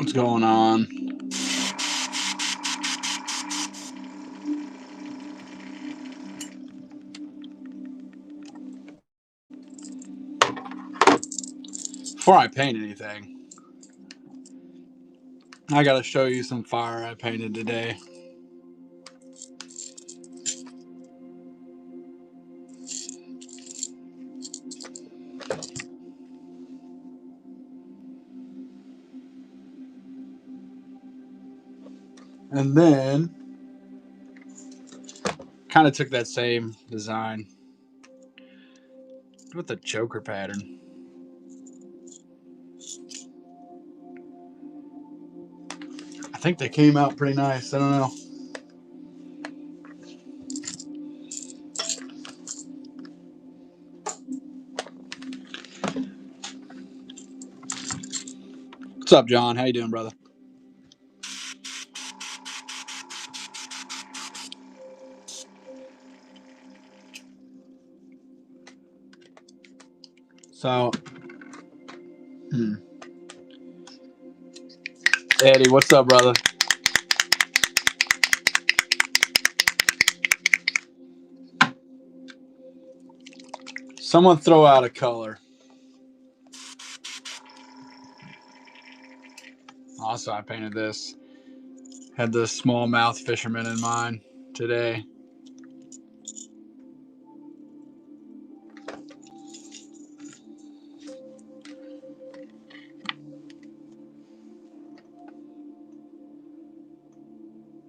What's going on? Before I paint anything, I gotta show you some fire I painted today. And then kind of took that same design with the choker pattern. I think they came out pretty nice. I don't know. What's up, John? How you doing, brother? So, Eddie, what's up, brother? Someone throw out a color. Also, I painted this. Had the smallmouth fisherman in mind today.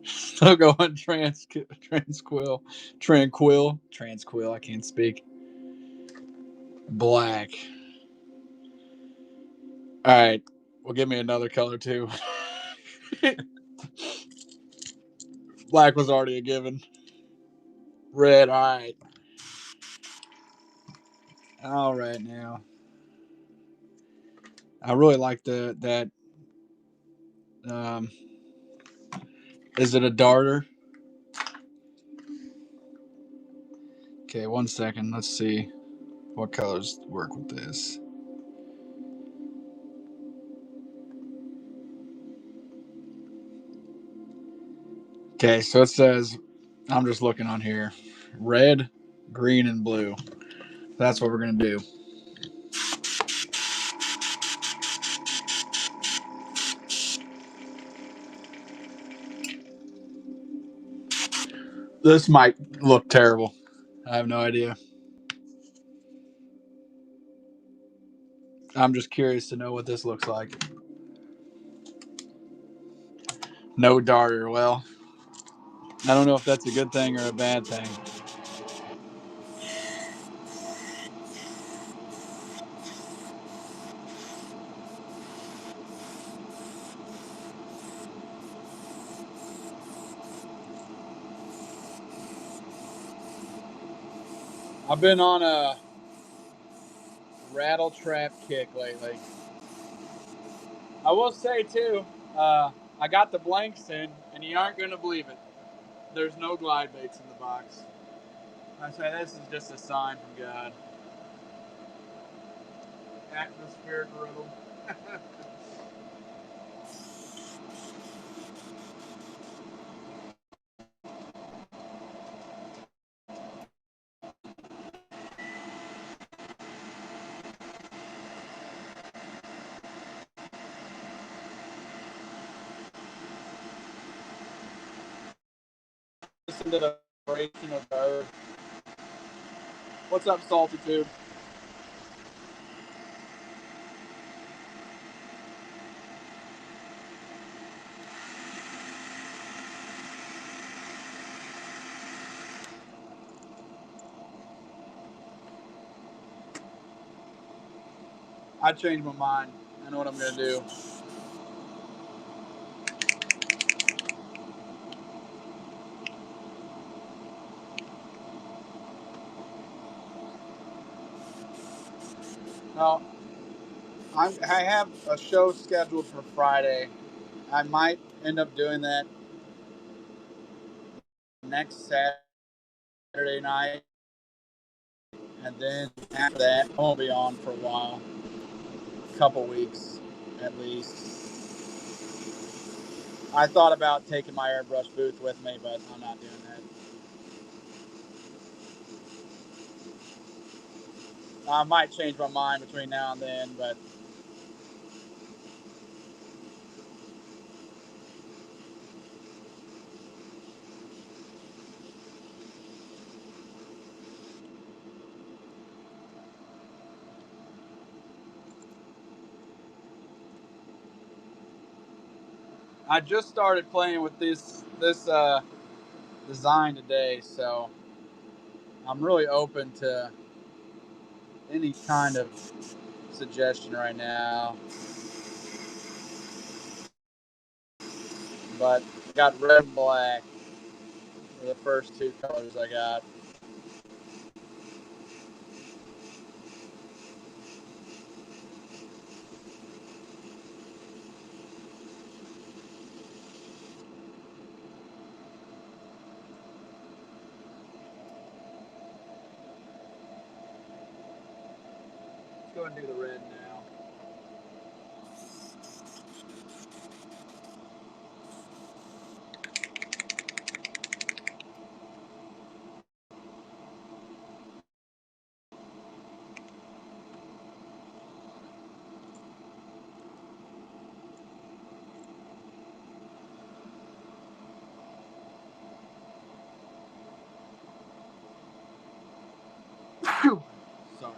Still going tranquil. I can't speak. Black. All right. Well, give me another color too. Black was already a given. Red. All right. All right now. I really like that. Is it a darter? Okay, 1 second. Let's see what colors work with this. Okay, so it says, I'm just looking on here, red, green, and blue. That's what we're gonna do. This might look terrible. I have no idea. I'm just curious to know what this looks like. No darter. Well, I don't know if that's a good thing or a bad thing. I've been on a rattle trap kick lately. I will say too, I got the blanks in, and you aren't gonna believe it. There's no glide baits in the box. I say this is just a sign from God. Atmospheric riddle. Listen to the vibration of the earth. What's up, Saltitude? I changed my mind. I know what I'm gonna do. No, I have a show scheduled for Friday. I might end up doing that next Saturday night, and then after that, I won't be on for a while, a couple weeks at least. I thought about taking my airbrush booth with me, but I'm not doing that. I might change my mind between now and then, but I just started playing with this design today, so I'm really open to any kind of suggestion right now. But I got red and black for the first two colors I got. Let's go ahead and do the red now. Whew. Sorry.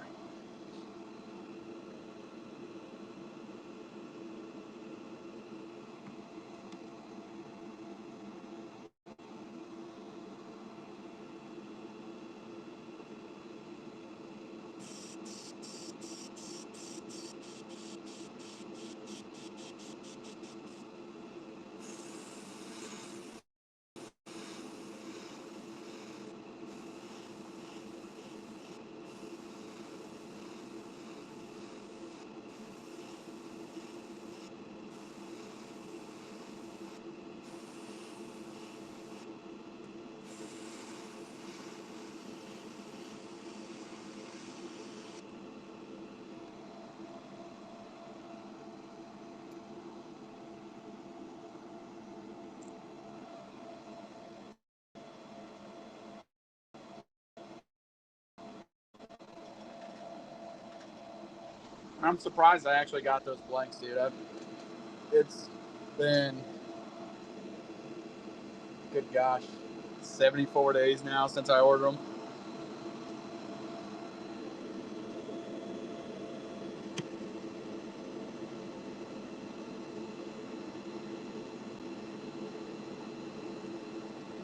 I'm surprised I actually got those blanks, dude. It's been, good gosh, 74 days now since I ordered them.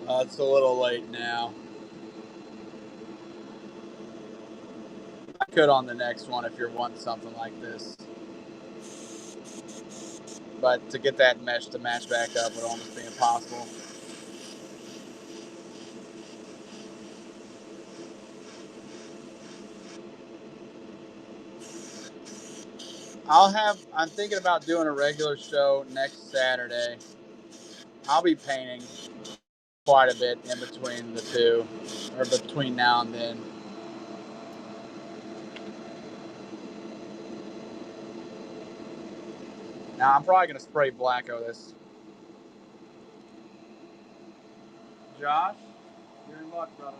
It's a little late now. I could on the next one if you're wanting something like this. But to get that mesh to match back up would almost be impossible. I'm thinking about doing a regular show next Saturday. I'll be painting quite a bit in between the two, or between now and then. Now, I'm probably going to spray Blacko this. Josh, you're in luck, brother.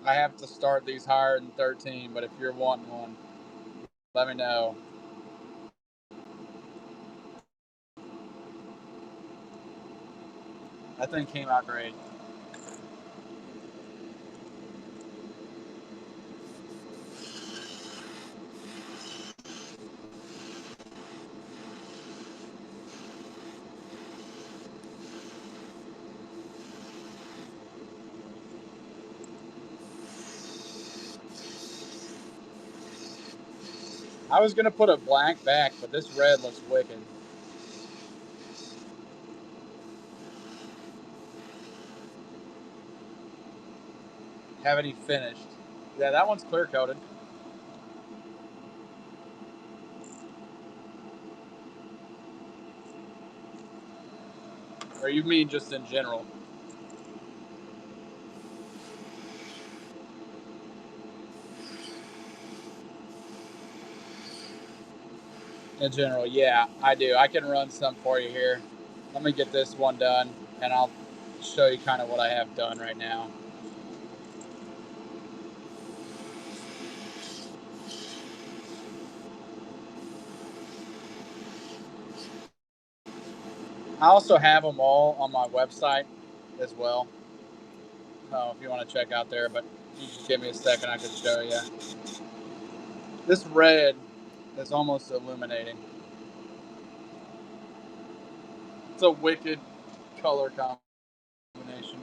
I have to start these higher than 13, but if you're wanting one, let me know. That thing came out great. I was going to put a black back, but this red looks wicked. Haven't even finished. Yeah, that one's clear coated. Or you mean just in general? In general, yeah, I do. I can run some for you here. Let me get this one done, and I'll show you kind of what I have done right now. I also have them all on my website as well. If you want to check out there, but you just give me a second, I can show you. This red is almost illuminating. It's a wicked color combination.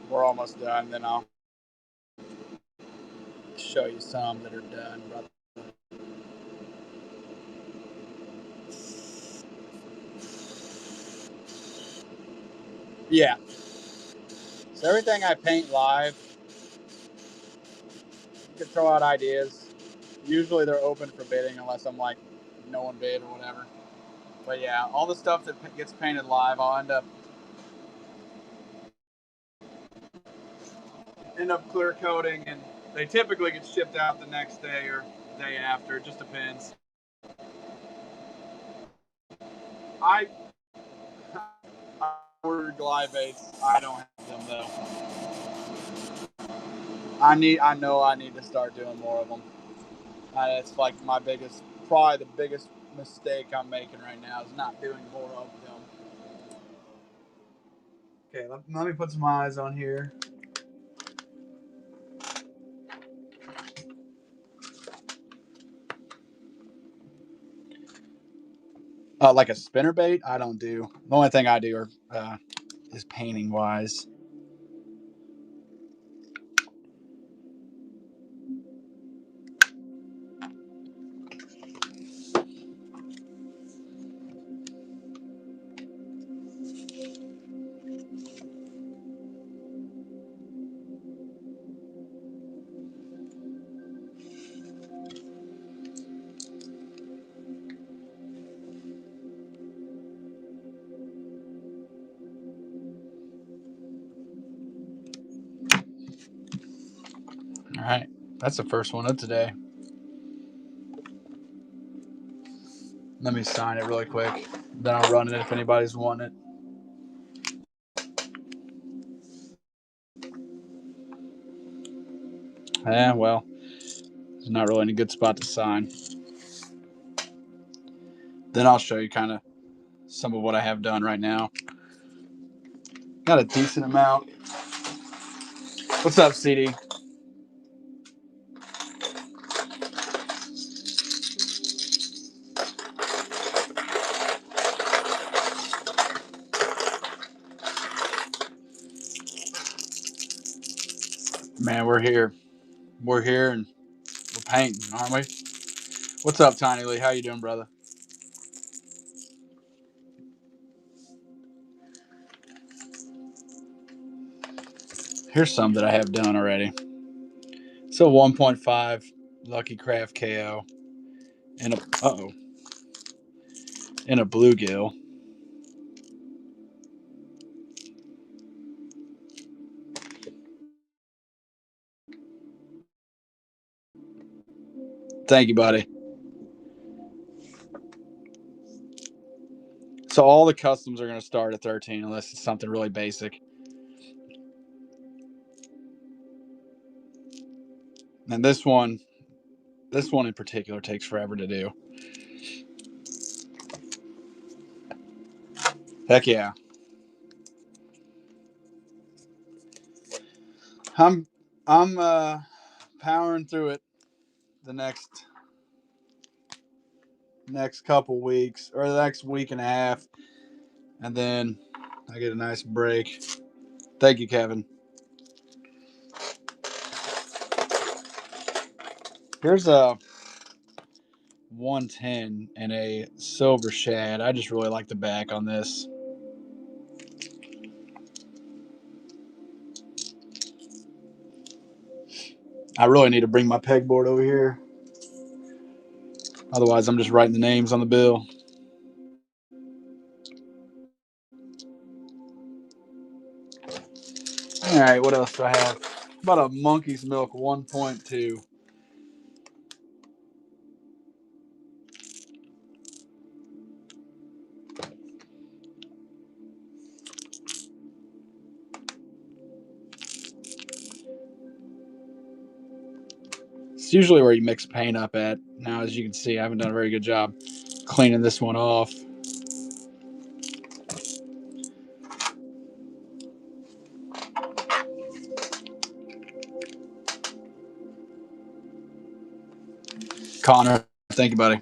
We're almost done, then I'll show you some that are done. Yeah. So everything I paint live, you can throw out ideas. Usually they're open for bidding unless I'm like, no one bid or whatever. But yeah, all the stuff that gets painted live, I'll end up clear coating, and they typically get shipped out the next day or the day after. It just depends. I, I ordered glide baits. I don't have them though. I know I need to start doing more of them. It's like probably the biggest mistake I'm making right now is not doing more of them. Okay, let me put some eyes on here. Like a spinner bait, I don't do. The only thing I do is painting wise. All right, that's the first one of today. Let me sign it really quick. Then I'll run it if anybody's wanting it. Yeah, well, there's not really any good spot to sign. Then I'll show you kind of some of what I have done right now. Got a decent amount. What's up, CD? Man, we're here. We're here and we're painting, aren't we? What's up, Tiny Lee? How you doing, brother? Here's some that I have done already. So 1.5 Lucky Craft KO and a bluegill. Thank you, buddy. So all the customs are going to start at 13 unless it's something really basic. And this one in particular takes forever to do. Heck yeah. I'm powering through it the next couple weeks or the next week and a half, and then I get a nice break. Thank you, Kevin. Here's a 110 and a silver shad. I just really like the back on this. I really need to bring my pegboard over here. Otherwise, I'm just writing the names on the bill. All right, what else do I have? About a monkey's milk 1.2. It's usually where you mix paint up at. Now, as you can see, I haven't done a very good job cleaning this one off. Connor, thank you, buddy.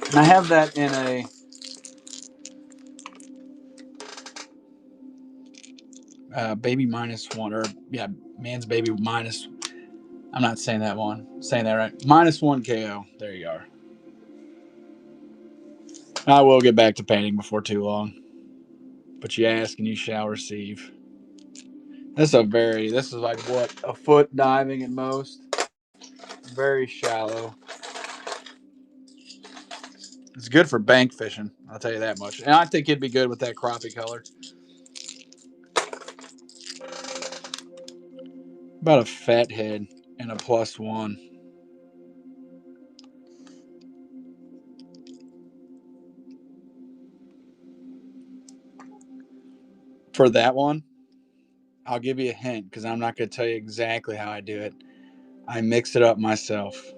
And I have that in a baby -1, or yeah, man's baby minus. I'm not saying that one. I'm saying that right. -1 KO. There you are. I will get back to painting before too long. But you ask and you shall receive. This is like what, a foot diving at most. Very shallow. It's good for bank fishing, I'll tell you that much. And I think it'd be good with that crappie color. About a fat head and a +1. For that one, I'll give you a hint because I'm not going to tell you exactly how I do it. I mix it up myself.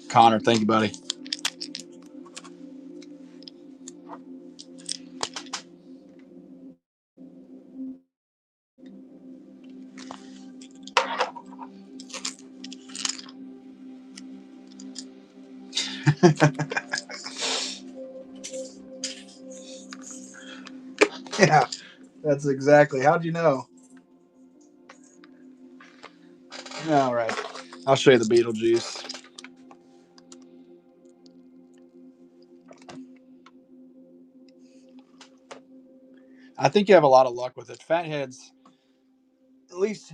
Connor, thank you, buddy. Yeah, that's exactly. How'd you know? All right. I'll show you the Beetlejuice. I think you have a lot of luck with it. Fatheads, at least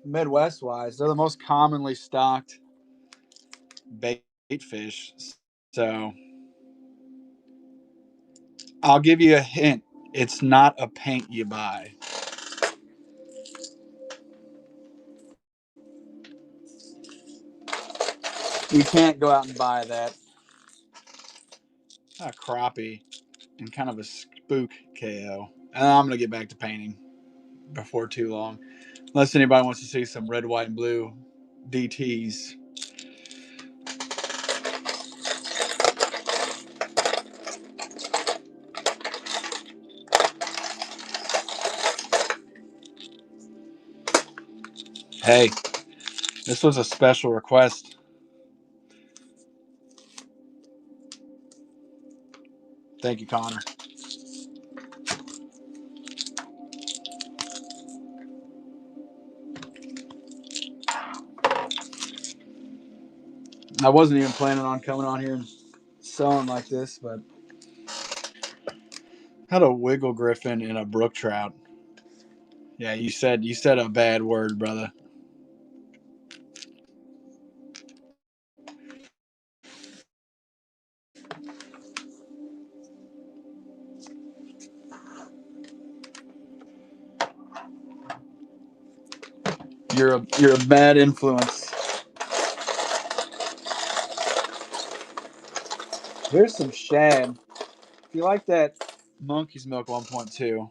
Midwest wise, they're the most commonly stocked bait fish. So I'll give you a hint. It's not a paint you buy. You can't go out and buy that. A crappie and kind of a spook KO. And I'm going to get back to painting before too long. Unless anybody wants to see some red, white, and blue DTs. Hey, this was a special request. Thank you, Connor. I wasn't even planning on coming on here and selling like this, but had a wiggle griffin and a brook trout. Yeah, you said a bad word, brother. You're a bad influence. Here's some shad. If you like that monkey's milk 1.2,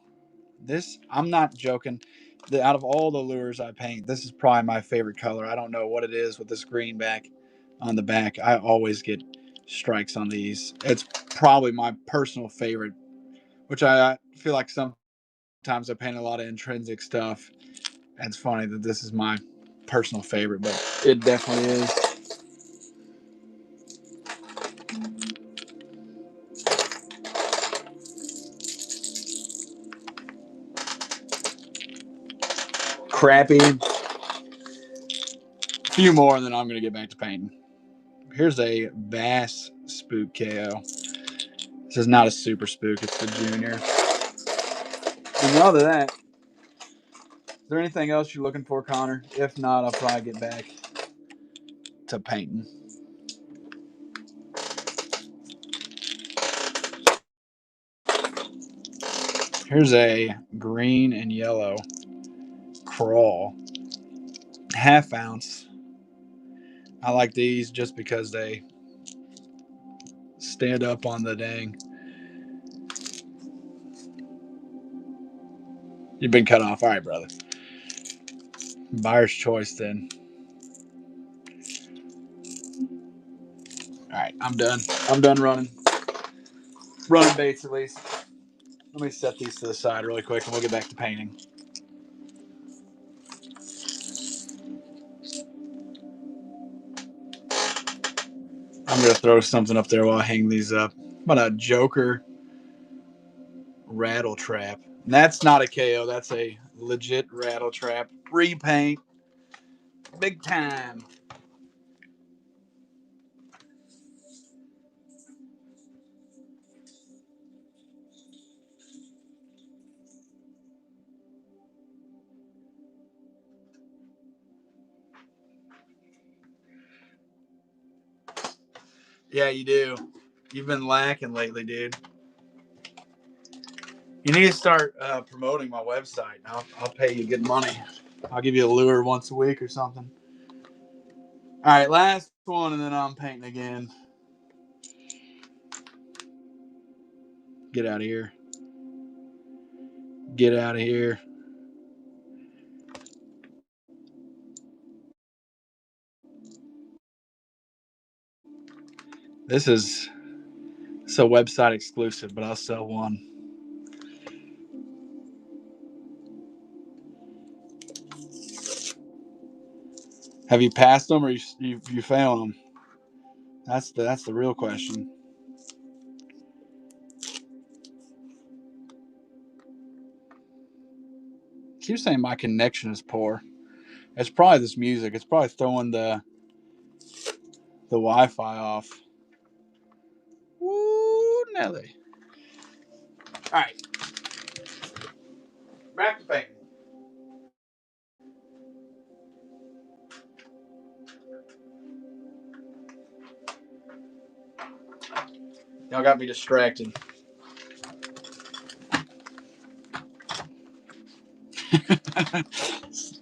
this, I'm not joking. Out of all the lures I paint, this is probably my favorite color. I don't know what it is with this greenback on the back. I always get strikes on these. It's probably my personal favorite, which I feel like sometimes I paint a lot of intrinsic stuff. And it's funny that this is my personal favorite, but it definitely is. crappy. A few more, and then I'm going to get back to painting. Here's a Bass Spook KO. This is not a super spook, it's the junior. And other than that, is there anything else you're looking for, Connor? If not, I'll probably get back to painting. Here's a green and yellow crawl. 1/2 ounce. I like these just because they stand up on the dang. You've been cut off. All right, brother. Buyer's choice then. All right, I'm done. I'm done running. Running baits at least. Let me set these to the side really quick and we'll get back to painting. I'm going to throw something up there while I hang these up. How about a Joker rattle trap? And that's not a KO. That's a legit rattle trap. Repaint. Big time. Yeah, you do. You've been lacking lately, dude. You need to start promoting my website. I'll pay you good money. I'll give you a lure once a week or something. All right, last one, and then I'm painting again. Get out of here. Get out of here. This is a website exclusive, but I'll sell one. Have you passed them or you found them? That's the real question. Keep saying my connection is poor. It's probably this music. It's probably throwing the Wi-Fi off. Woo, Nelly. All right, back to painting. Y'all got me distracted.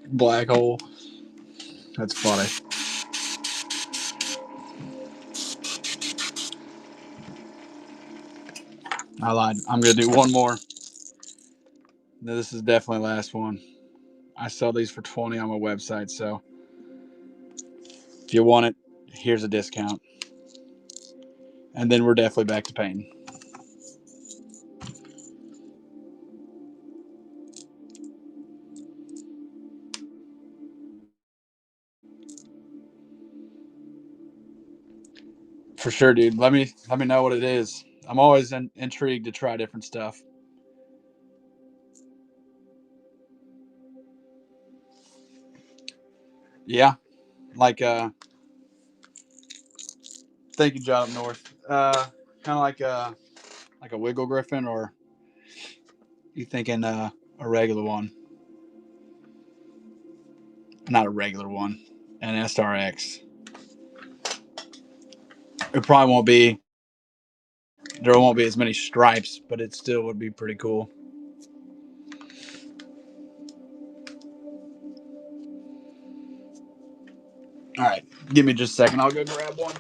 Black hole. That's funny. I lied. I'm gonna do one more. No, this is definitely the last one. I sell these for $20 on my website, so if you want it, here's a discount. And then we're definitely back to painting. For sure, dude. Let me know what it is. I'm always intrigued to try different stuff. Yeah, like thank you, John up north. Kind of like a Wiggle Griffin, or you thinking a regular one? Not a regular one, an SRX. It probably won't be. There won't be as many stripes, but it still would be pretty cool. All right, give me just a second. I'll go grab one.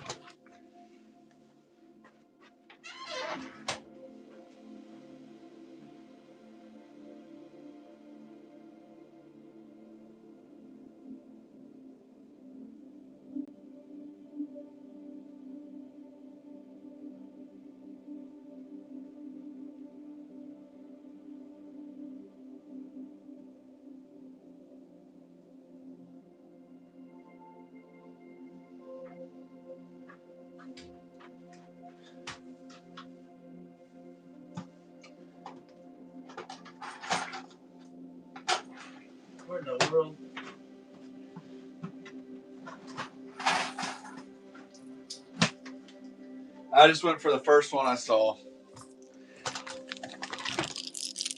What in the world? I just went for the first one I saw.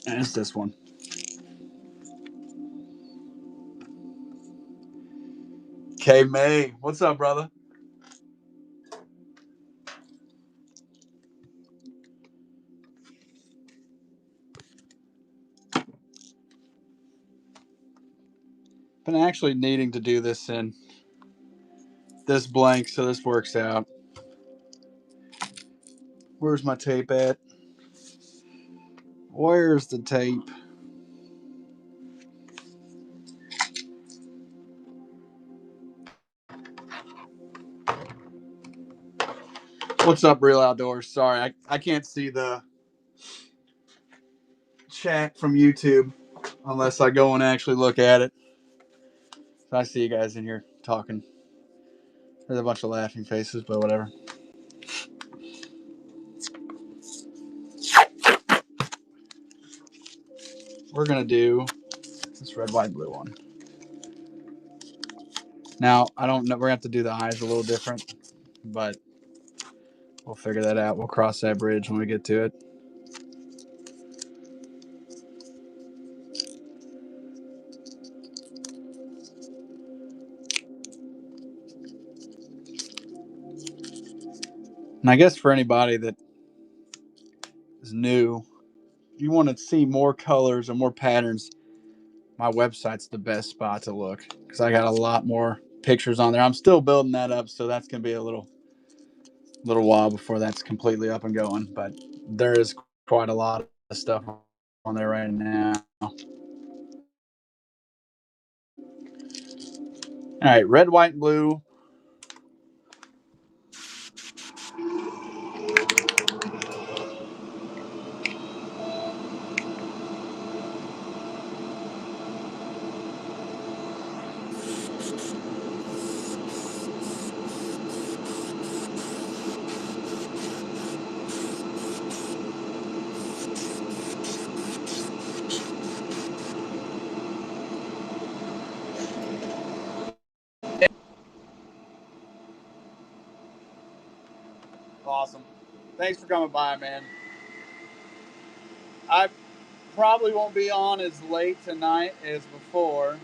And it's this one. K May. What's up, brother? Been actually needing to do this in this blank, so this works out. Where's my tape at? Where's the tape? What's up, Real Outdoors? Sorry, I can't see the chat from YouTube unless I go and actually look at it. So I see you guys in here talking. There's a bunch of laughing faces, but whatever. We're gonna do this red, white, blue one. Now, I don't know. We're gonna have to do the eyes a little different, but we'll figure that out. We'll cross that bridge when we get to it. And I guess for anybody that is new, if you want to see more colors and more patterns, my website's the best spot to look because I got a lot more pictures on there. I'm still building that up, so that's gonna be a little while before that's completely up and going. But there is quite a lot of stuff on there right now. All right, red, white, and blue. Awesome. Thanks for coming by, man. I probably won't be on as late tonight as before.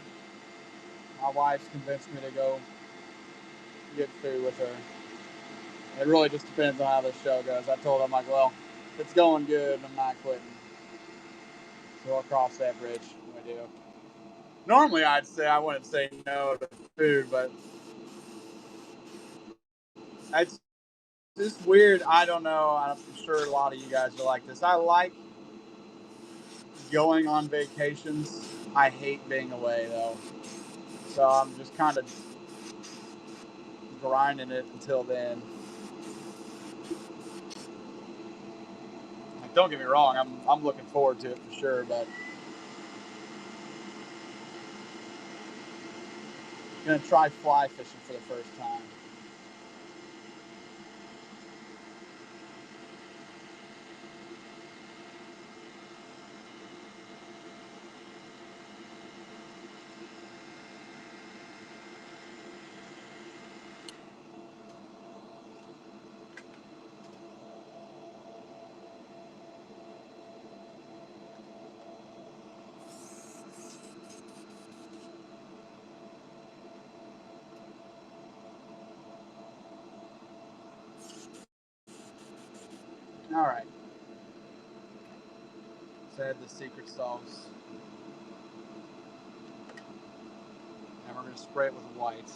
My wife's convinced me to go get food with her. It really just depends on how the show goes. I told her, I'm like, well, if it's going good, I'm not quitting. So I'll cross that bridge when we do. Normally, I'd say I wouldn't say no to food, but it's just weird. I don't know. I'm sure a lot of you guys are like this. I like going on vacations. I hate being away, though. So I'm just kind of grinding it until then. Like, don't get me wrong, I'm looking forward to it for sure, but I'm gonna try fly fishing for the first time. All right. So I had the secret sauce, and we're gonna spray it with white.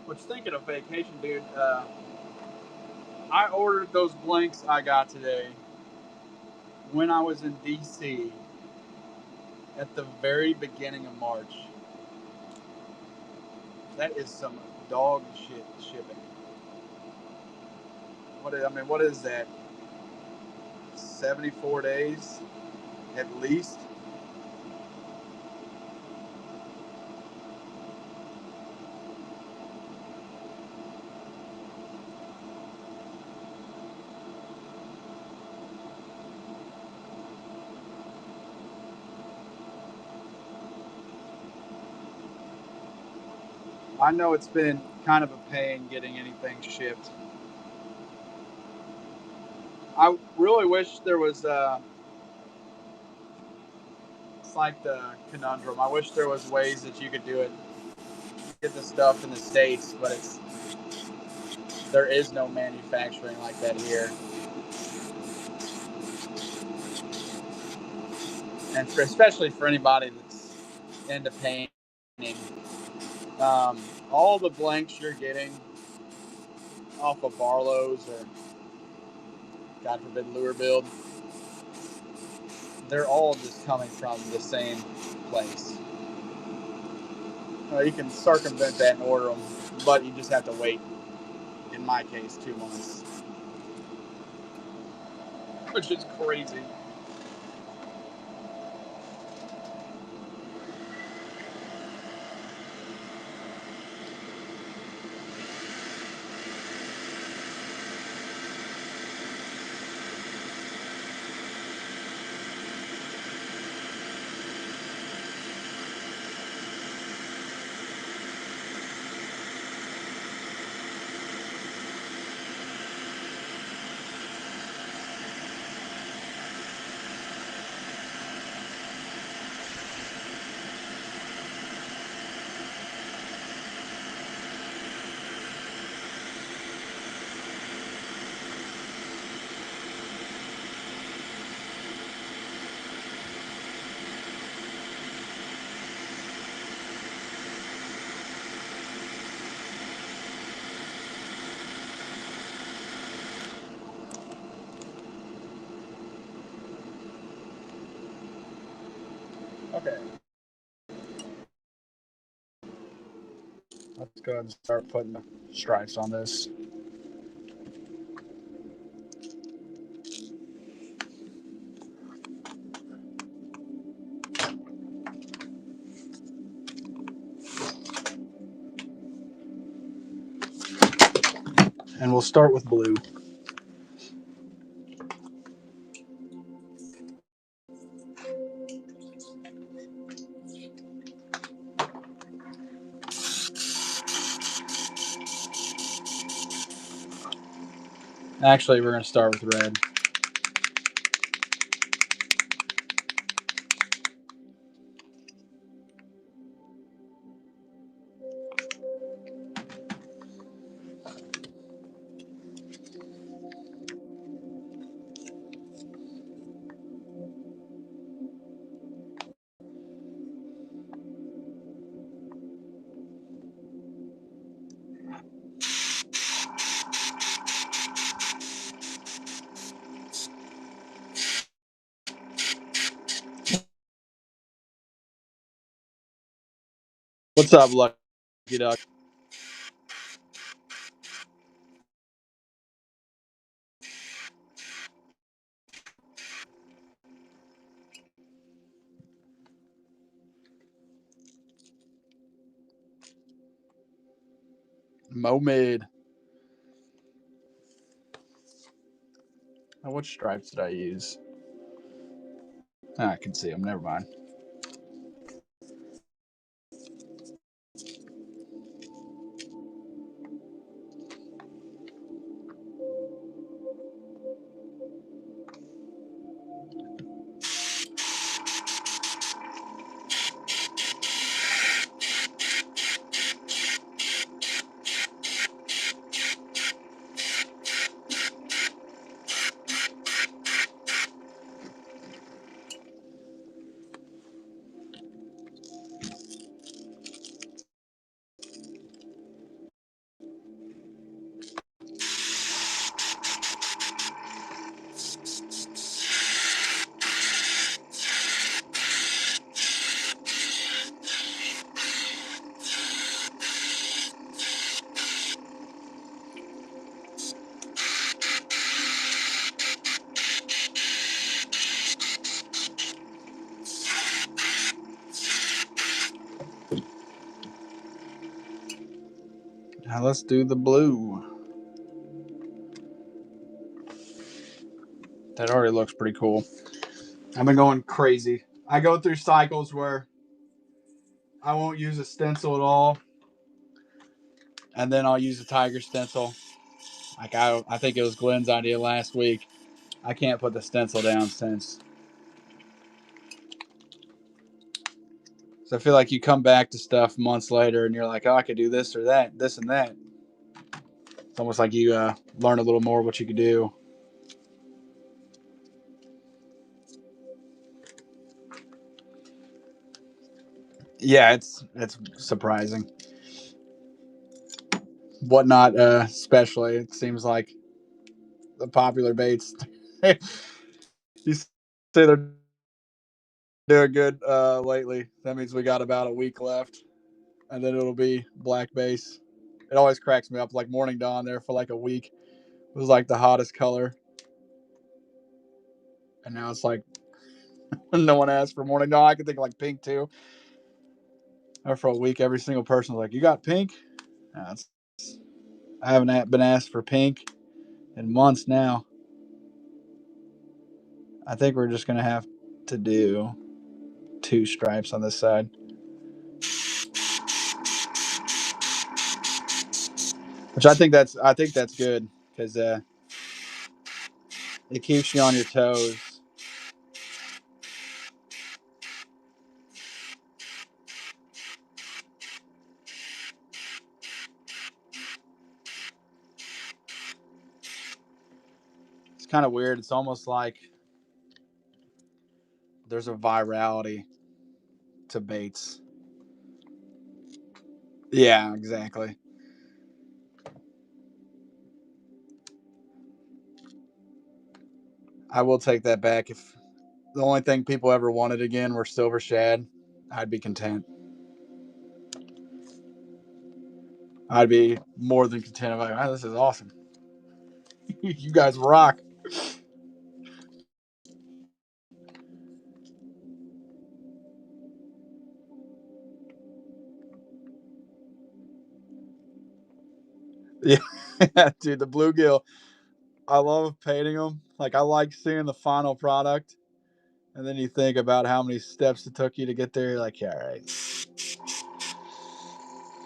Which, thinking of vacation, dude, I ordered those blanks I got today when I was in DC at the very beginning of March. That is some dog shit shipping. What is that? 74 days at least? I know it's been kind of a pain getting anything shipped. I really wish there was it's like the conundrum. I wish there was ways that you could do it, get the stuff in the States, but there is no manufacturing like that here. And especially for anybody that's into painting, all the blanks you're getting off of Barlow's or, God forbid, Lure Build, they're all just coming from the same place. You can circumvent that and order them, but you just have to wait, in my case, 2 months. Which is crazy. Okay. Let's go ahead and start putting the stripes on this. And we'll start with blue. Actually, we're going to start with red. What's up, Lucky Duck? Momade. Now, which stripes did I use? I can see them. Never mind. Now let's do the blue. That already looks pretty cool. I've been going crazy. I go through cycles where I won't use a stencil at all, and then I'll use a tiger stencil. Like I think it was Glenn's idea last week. I can't put the stencil down since. So I feel like you come back to stuff months later and you're like, oh, I could do this or that, this and that. It's almost like you learn a little more what you could do. Yeah, it's surprising. Whatnot, especially, it seems like the popular baits. You say they're doing good lately. That means we got about a week left, and then it'll be black base. It always cracks me up. Like Morning Dawn there for like a week. It was like the hottest color. And now it's like no one asked for Morning Dawn. I could think of like pink too. Or for a week, every single person was like, you got pink? I haven't been asked for pink in months now. I think we're just going to have to do 2 stripes on this side. Which I think that's good because it keeps you on your toes. It's kind of weird. It's almost like there's a virality to baits. Yeah, exactly. I will take that back. If the only thing people ever wanted again were silver shad, I'd be content. I'd be more than content. I'm like, oh, this is awesome. You guys rock. Yeah, dude, the bluegill. I love painting them. Like I like seeing the final product, and then you think about how many steps it took you to get there. You're like, yeah, all right.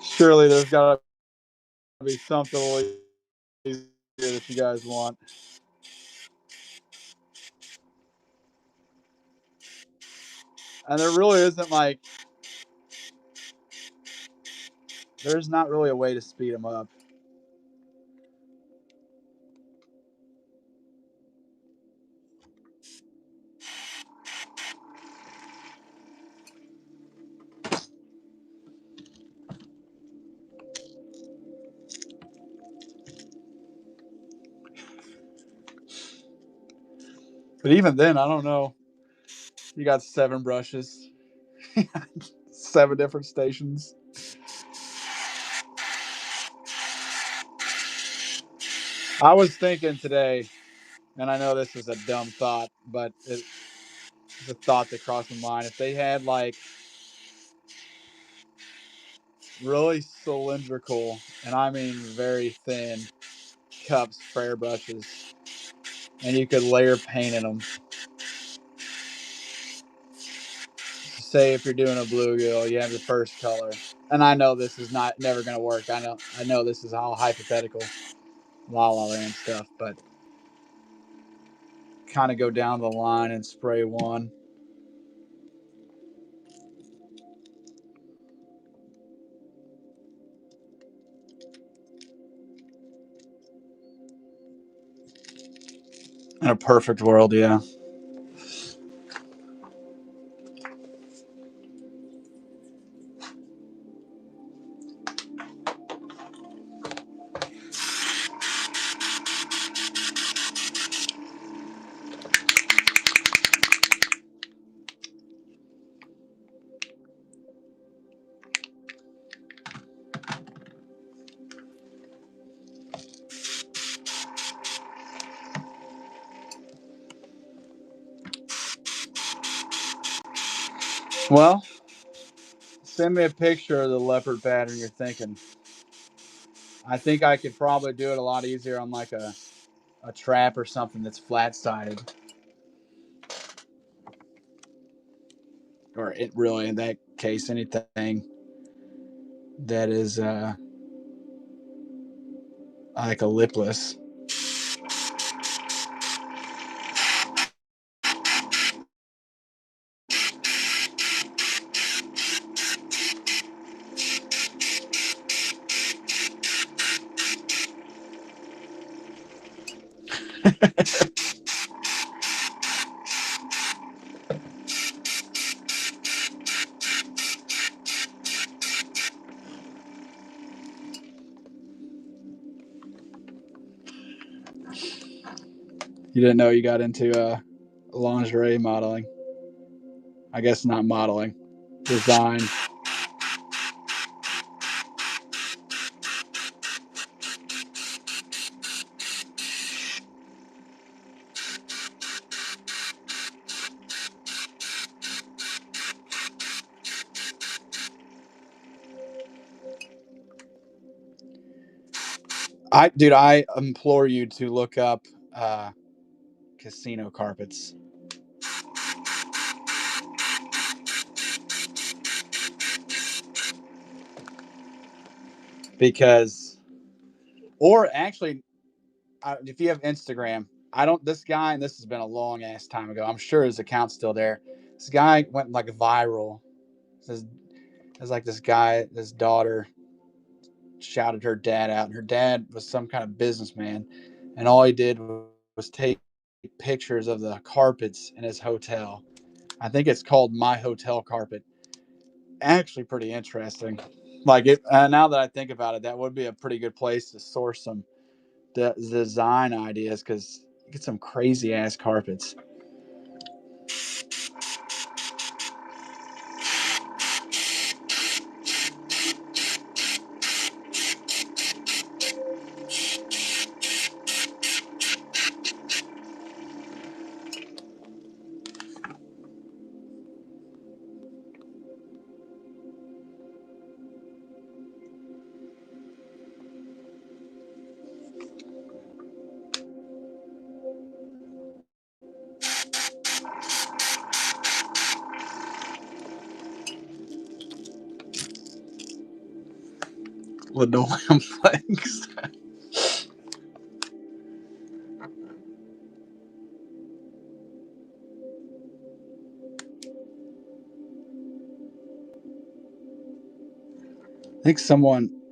Surely there's got to be something a little easier that you guys want. And there really isn't like, there's not really a way to speed them up. But even then, I don't know. You got 7 brushes, 7 different stations. I was thinking today, and I know this is a dumb thought, but it's a thought that crossed my mind. If they had like really cylindrical, and I mean very thin, cup sprayer brushes, and you could layer paint in them. Say if you're doing a bluegill, you have the first color, and I know this is never going to work. I know this is all hypothetical, la la land stuff, but kind of go down the line and spray one. In a perfect world, yeah. Well, send me a picture of the leopard pattern you're thinking. I think I could probably do it a lot easier on like a trap or something that's flat sided. Or it really in that case anything that is like a lipless. You didn't know you got into lingerie modeling. I guess not modeling, design. I implore you to look up casino carpets because, or actually, if you have Instagram, I don't. This guy, and this has been a long ass time ago. I'm sure his account's still there. This guy went like viral. Says, there's like this guy, his daughter shouted her dad out, and her dad was some kind of businessman, and all he did was take pictures of the carpets in his hotel. I think it's called My Hotel Carpet. Actually, pretty interesting. Like it. Now that I think about it, that would be a pretty good place to source some design ideas because you get some crazy ass carpets. Linoleum planks.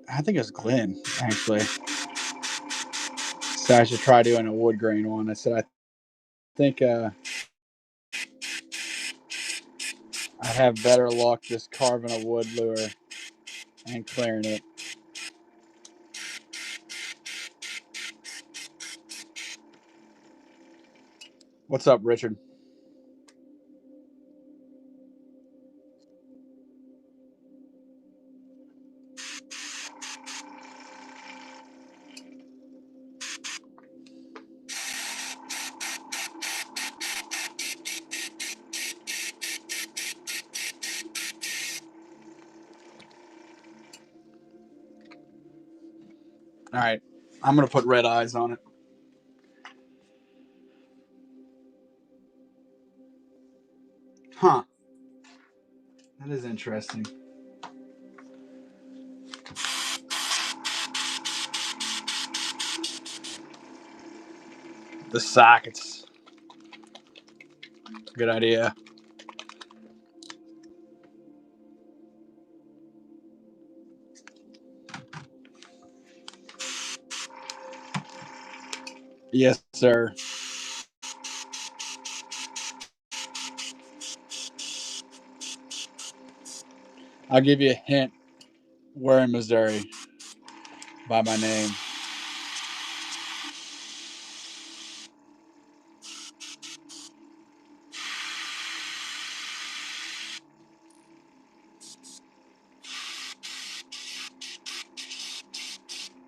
I think it was Glenn, actually. So I should try doing a wood grain one. I said, I think I have better luck just carving a wood lure and clearing it. What's up, Richard? All right. I'm going to put red eyes on it. Huh. That is interesting. The sockets. Good idea. Yes, sir. I'll give you a hint. We're in Missouri by my name.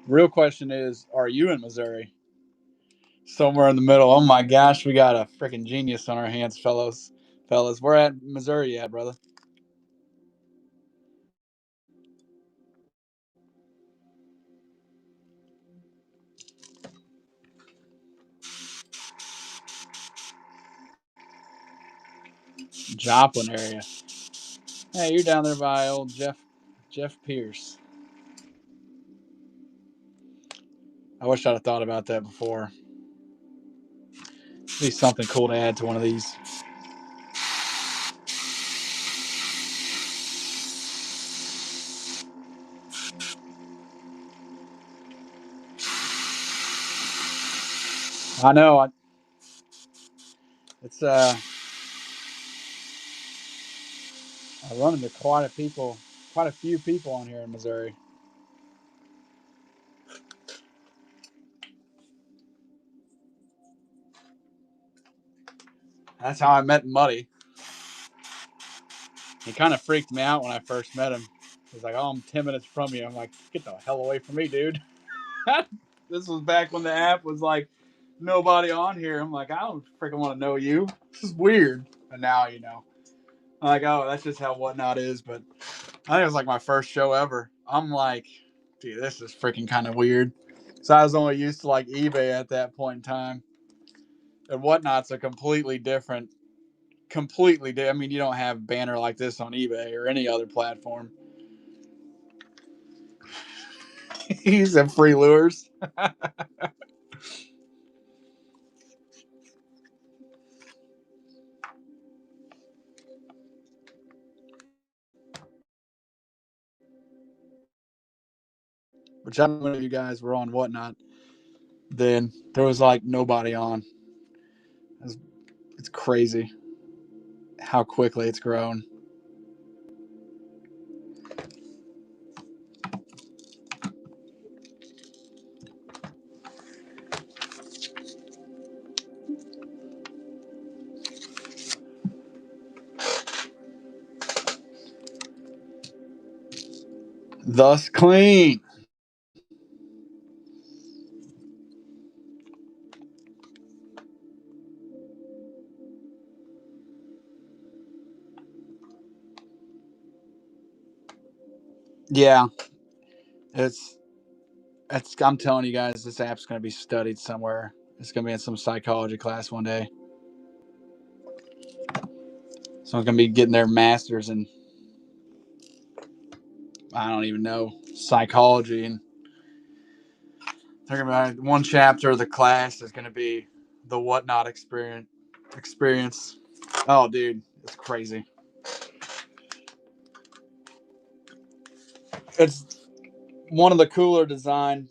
Real question is, are you in Missouri? Somewhere in the middle. Oh my gosh, we got a freaking genius on our hands, fellows. Fellas, we're at Missouri, yeah, brother. Joplin area. Hey, you're down there by old Jeff Pierce. I wish I'd have thought about that before. Be something cool to add to one of these. I know. It's I run into quite a few people on here in Missouri. That's how I met Muddy. He kind of freaked me out when I first met him. He's like, "Oh, I'm 10 minutes from you." I'm like, "Get the hell away from me, dude." This was back when the app was like nobody on here. I'm like, I don't freaking want to know you. This is weird. And now you know. I'm like, oh, that's just how Whatnot is. But I think it was like my first show ever. I'm like, dude, this is freaking kind of weird. So I was only used to like eBay at that point in time. And Whatnot's a completely different, I mean, you don't have banner like this on eBay or any other platform. He's at free lures. Which I don't know if you guys were on Whatnot. Then there was like nobody on. It's crazy how quickly it's grown. Thus clean. Yeah, it's I'm telling you guys, this app's going to be studied somewhere. It's going to be in some psychology class one day. Someone's going to be getting their masters in, I don't even know, psychology. And they're going to be, one chapter of the class is going to be the Whatnot experience. Oh, dude, it's crazy. It's one of the cooler design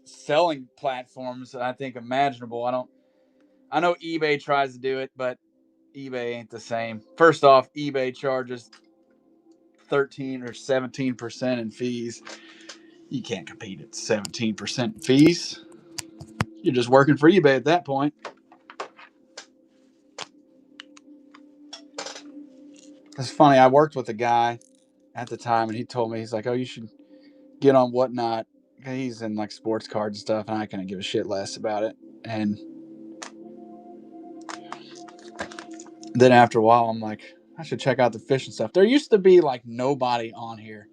selling platforms I think imaginable. I know eBay tries to do it, but eBay ain't the same. First off, eBay charges 13 or 17% in fees. You can't compete at 17% fees. You're just working for eBay at that point. It's funny. I worked with a guy at the time, and he told me, he's like, "Oh, you should get on Whatnot." He's in like sports cards and stuff, and I couldn't give a shit less about it. And then after a while, I'm like, I should check out the fishing stuff. There used to be like nobody on here.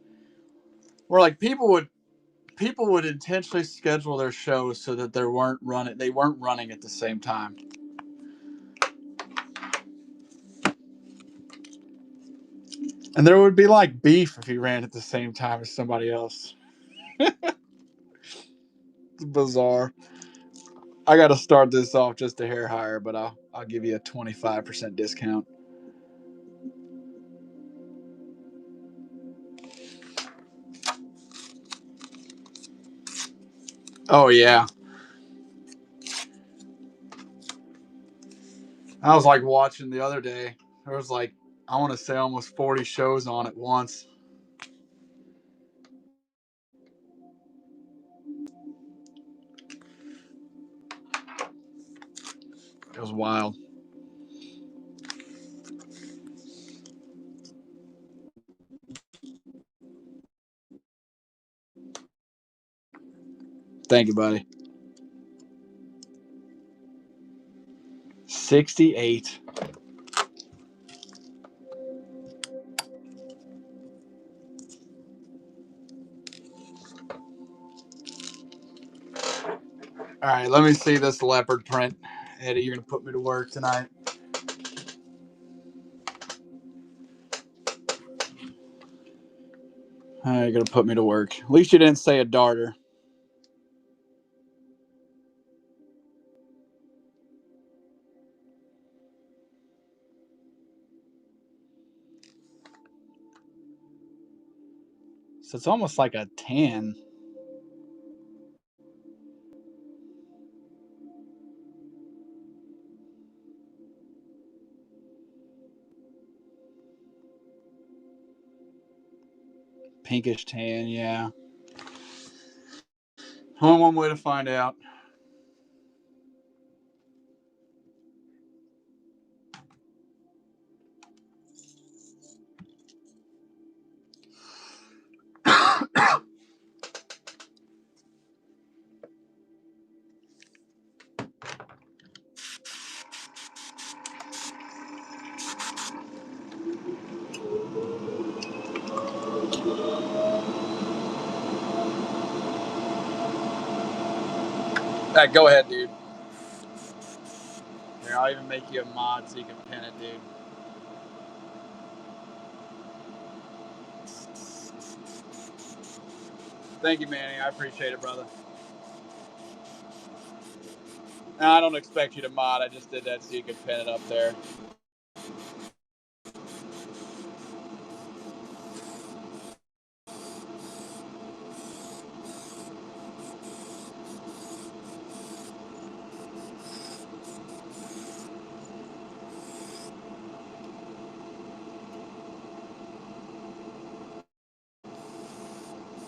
Where like people would intentionally schedule their shows so that they weren't running at the same time. And there would be like beef if he ran at the same time as somebody else. It's bizarre. I got to start this off just a hair higher, but I'll give you a 25% discount. Oh yeah. I was like watching the other day. There was like, I want to say almost 40 shows on at once. It was wild. Thank you, buddy. 68. All right, let me see this leopard print. Eddie, you're going to put me to work tonight. You're gonna put me to work. At least you didn't say a darter. So it's almost like a tan. Pinkish tan, yeah. Only one way to find out. Go ahead, dude. Here, I'll even make you a mod so you can pin it, dude. Thank you, Manny. I appreciate it, brother. No, I don't expect you to mod. I just did that so you could pin it up there.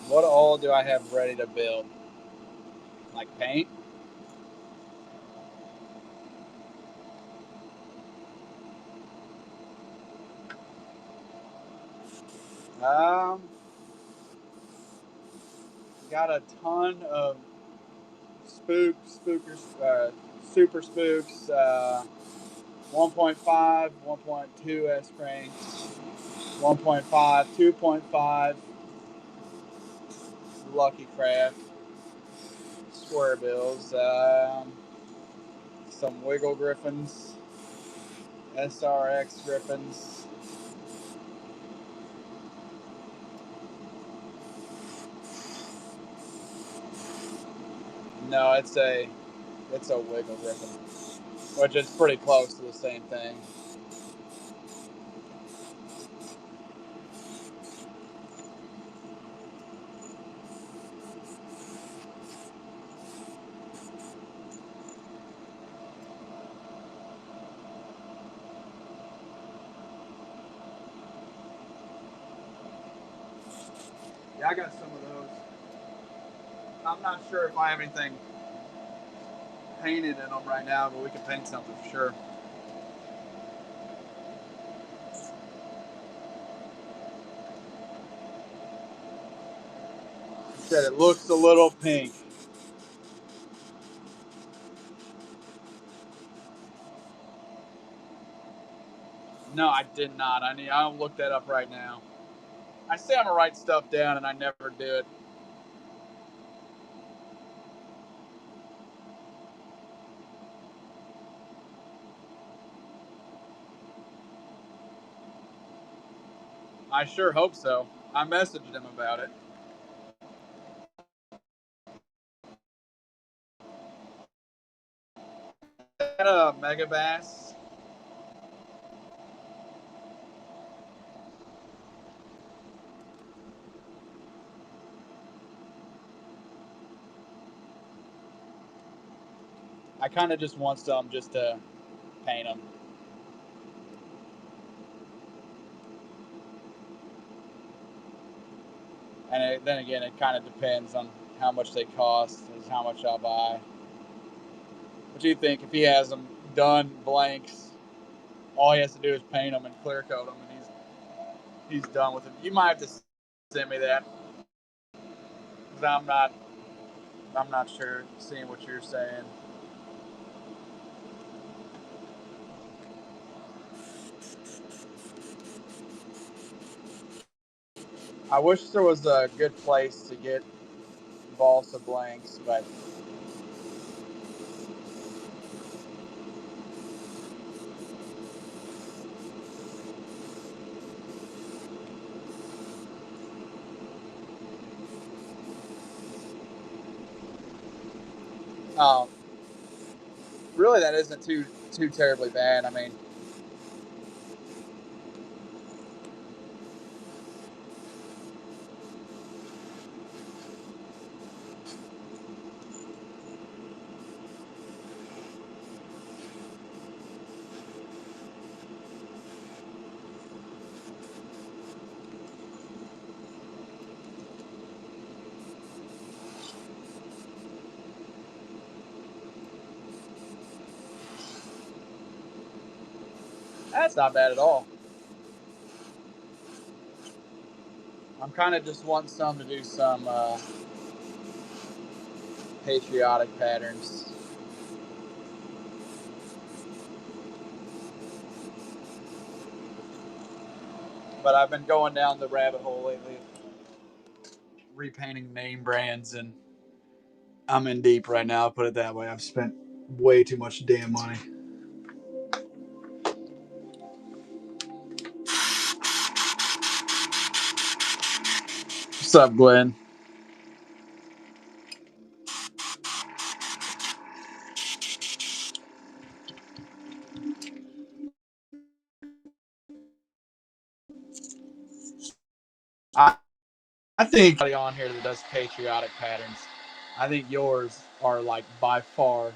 What all do I have ready to build? Like paint? Got a ton of super spooks, 1.5, 1.2 S cranks, 1.5, 2.5, Lucky Craft, square bills, some Wiggle Griffins, SRX Griffins. No, it's a Wiggle Griffin, which is pretty close to the same thing. Yeah, I got some of those. I'm not sure if I have anything painted in them right now, but we can paint something for sure. You said it looks a little pink. No, I did not. I'll look that up right now. I say I'm gonna write stuff down and I never do it. I sure hope so. I messaged him about it. Is that a Mega Bass? I kind of just want some just to paint them. And then again, it kind of depends on how much they cost, is how much I'll buy. What do you think? If he has them done blanks, all he has to do is paint them and clear coat them, and he's done with it. You might have to send me that, because I'm not sure. Seeing what you're saying. I wish there was a good place to get balsa blanks, but Um, really, that isn't too terribly bad. I mean, that's not bad at all. I'm kind of just wanting some to do some patriotic patterns. But I've been going down the rabbit hole lately, repainting name brands, and I'm in deep right now. I'll put it that way. I've spent way too much damn money. What's up, Glenn? I, I think anybody on here that does patriotic patterns, I think yours are like by far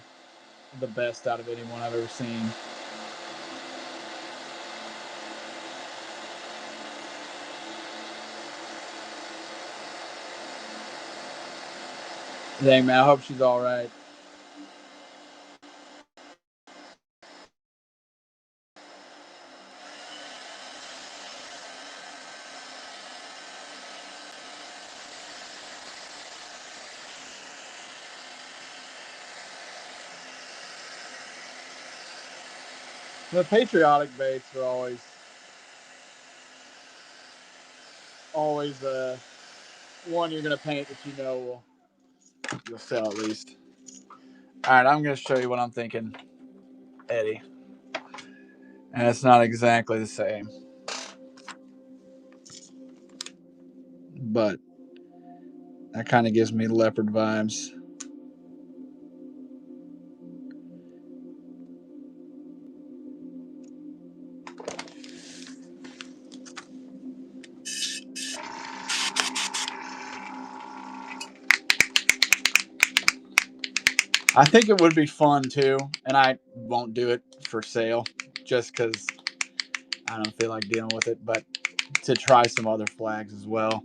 the best out of anyone I've ever seen. Dang, man, I hope she's all right. The patriotic baits are always one you're gonna paint that you know you'll sell at least. All right, I'm gonna show you what I'm thinking, Eddie, and it's not exactly the same, but that kind of gives me Leopard vibes. I think it would be fun too, and I won't do it for sale just because I don't feel like dealing with it, but to try some other flags as well.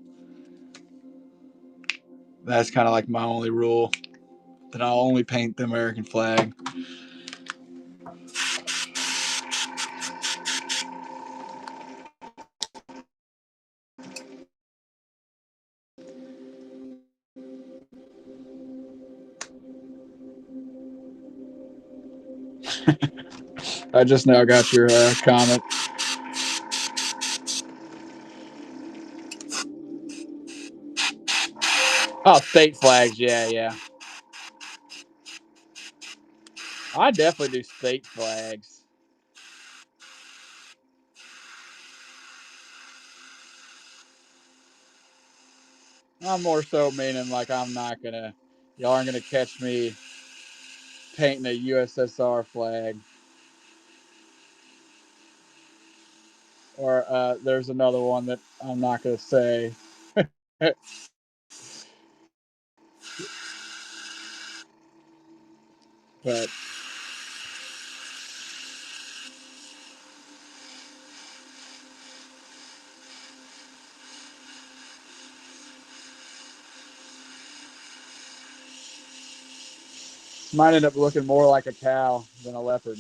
That's kind of like my only rule, that I'll only paint the American flag. I just now got your comment. Oh, state flags. Yeah, yeah. I definitely do state flags. I'm more so meaning like y'all aren't gonna catch me painting a USSR flag. Or there's another one that I'm not gonna say. But might end up looking more like a cow than a leopard.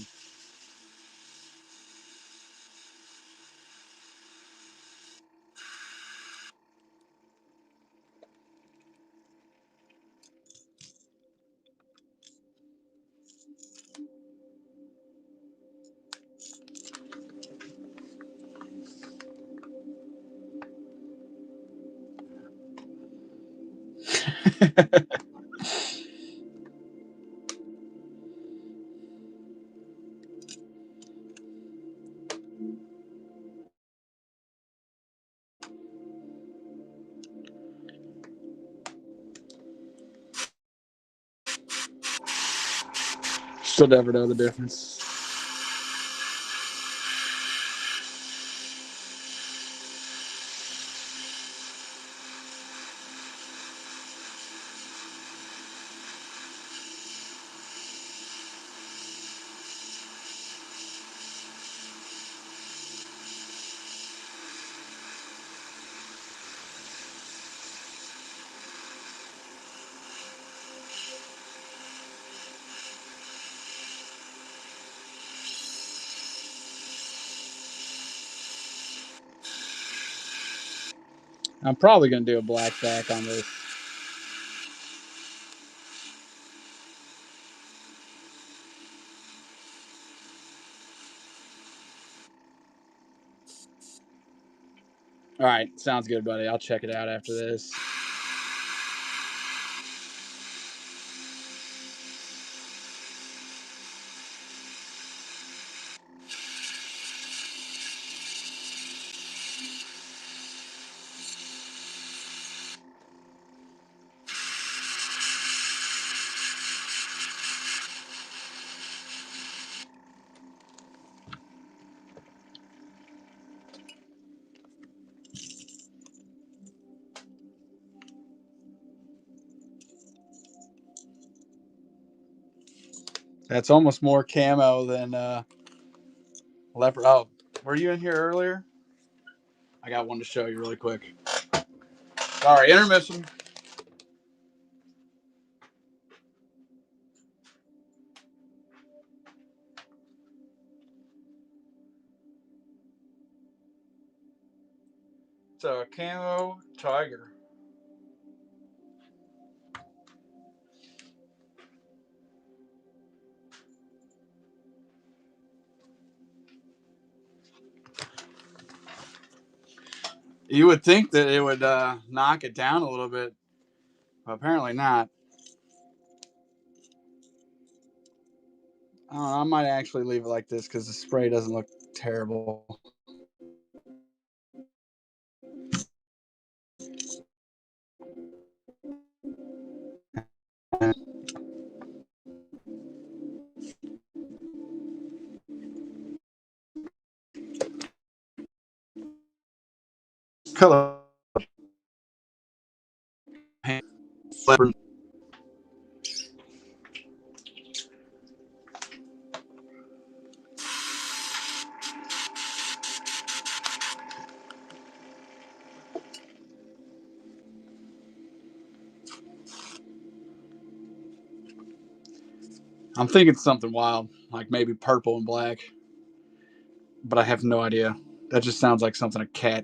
She'll never know the difference. I'm probably going to do a black back on this. All right, sounds good, buddy. I'll check it out after this. That's almost more camo than Leopard. Oh, were you in here earlier? I got one to show you really quick. Sorry, intermission. It's a camo tiger. You would think that it would knock it down a little bit, but apparently not. I might actually leave it like this because the spray doesn't look terrible. Color. Leopard. I'm thinking something wild, like maybe purple and black, but I have no idea. That just sounds like something a cat.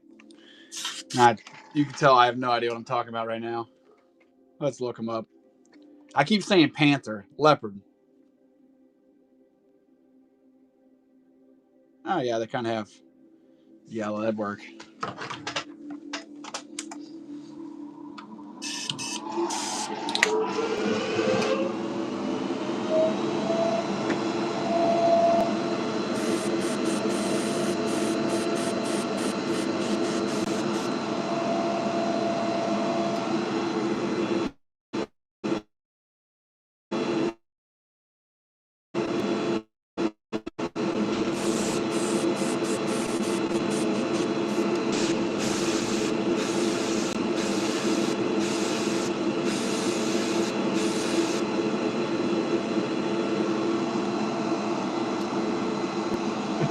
Not, you can tell I have no idea what I'm talking about right now. Let's look them up. I keep saying panther, leopard. Oh yeah, they kind of have yellow. That'd work.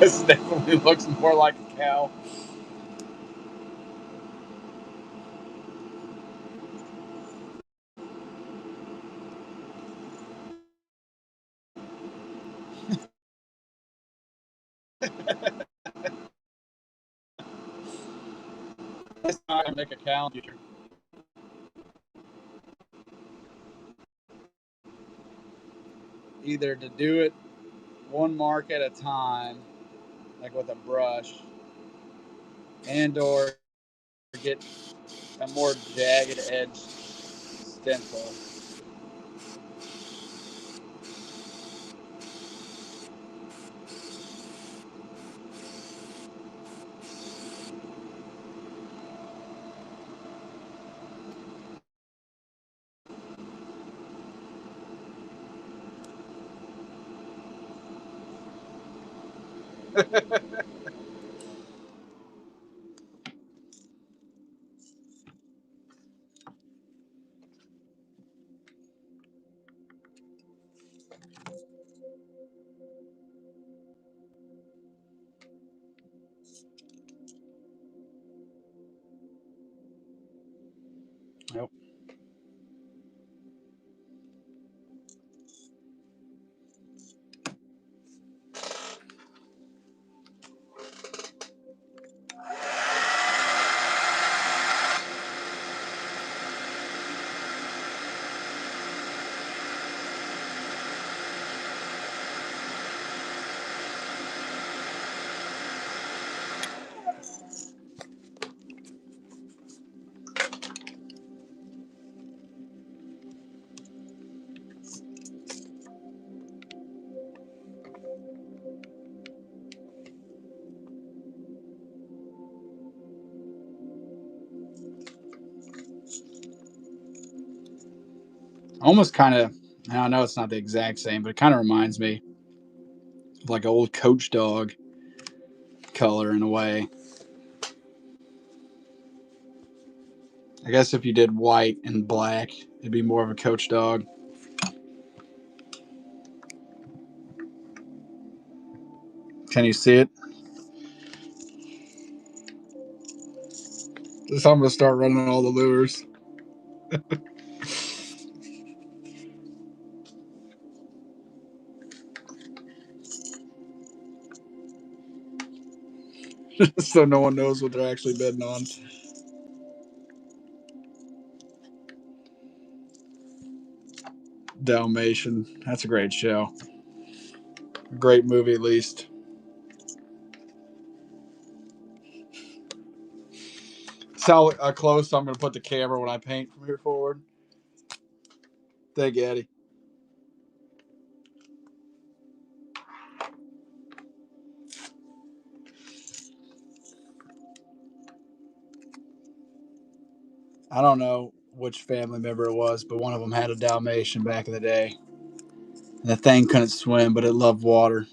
This definitely looks more like a cow. It's not gonna make a cow in the future. Either to do it one mark at a time, like with a brush, and or get a more jagged edge stencil. Yep. Almost kind of, I know it's not the exact same, but it kind of reminds me of like an old Coach dog color in a way. I guess if you did white and black, it'd be more of a Coach dog. Can you see it? Just I'm gonna start running all the lures. So no one knows what they're actually bidding on. Dalmatian. That's a great show. A great movie, at least. So close I'm going to put the camera when I paint from here forward. Thank you, Eddie. I don't know which family member it was, but one of them had a Dalmatian back in the day. And the thing couldn't swim, but it loved water,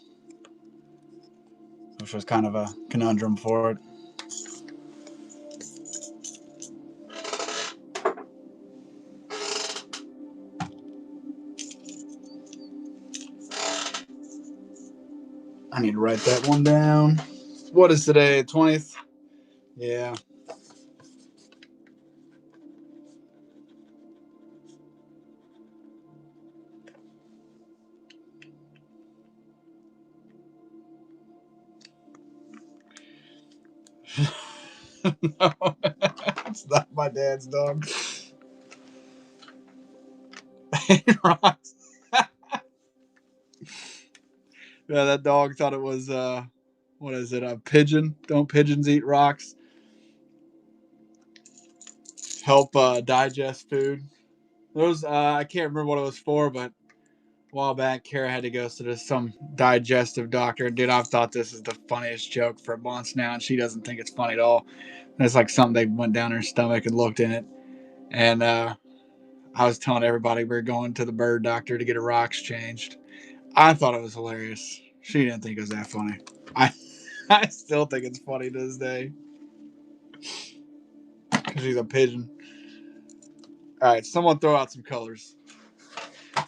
which was kind of a conundrum for it. I need to write that one down. What is today? 20th? Yeah. No, it's not my dad's dog. Rocks. Yeah, that dog thought it was what is it? A pigeon? Don't pigeons eat rocks? Help digest food. Those I can't remember what it was for, but a while back, Kara had to go to some digestive doctor. Dude, I've thought this is the funniest joke for months now, and she doesn't think it's funny at all. And it's like something they went down her stomach and looked in it. And I was telling everybody we are going to the bird doctor to get her rocks changed. I thought it was hilarious. She didn't think it was that funny. I I still think it's funny to this day because she's a pigeon. All right, someone throw out some colors.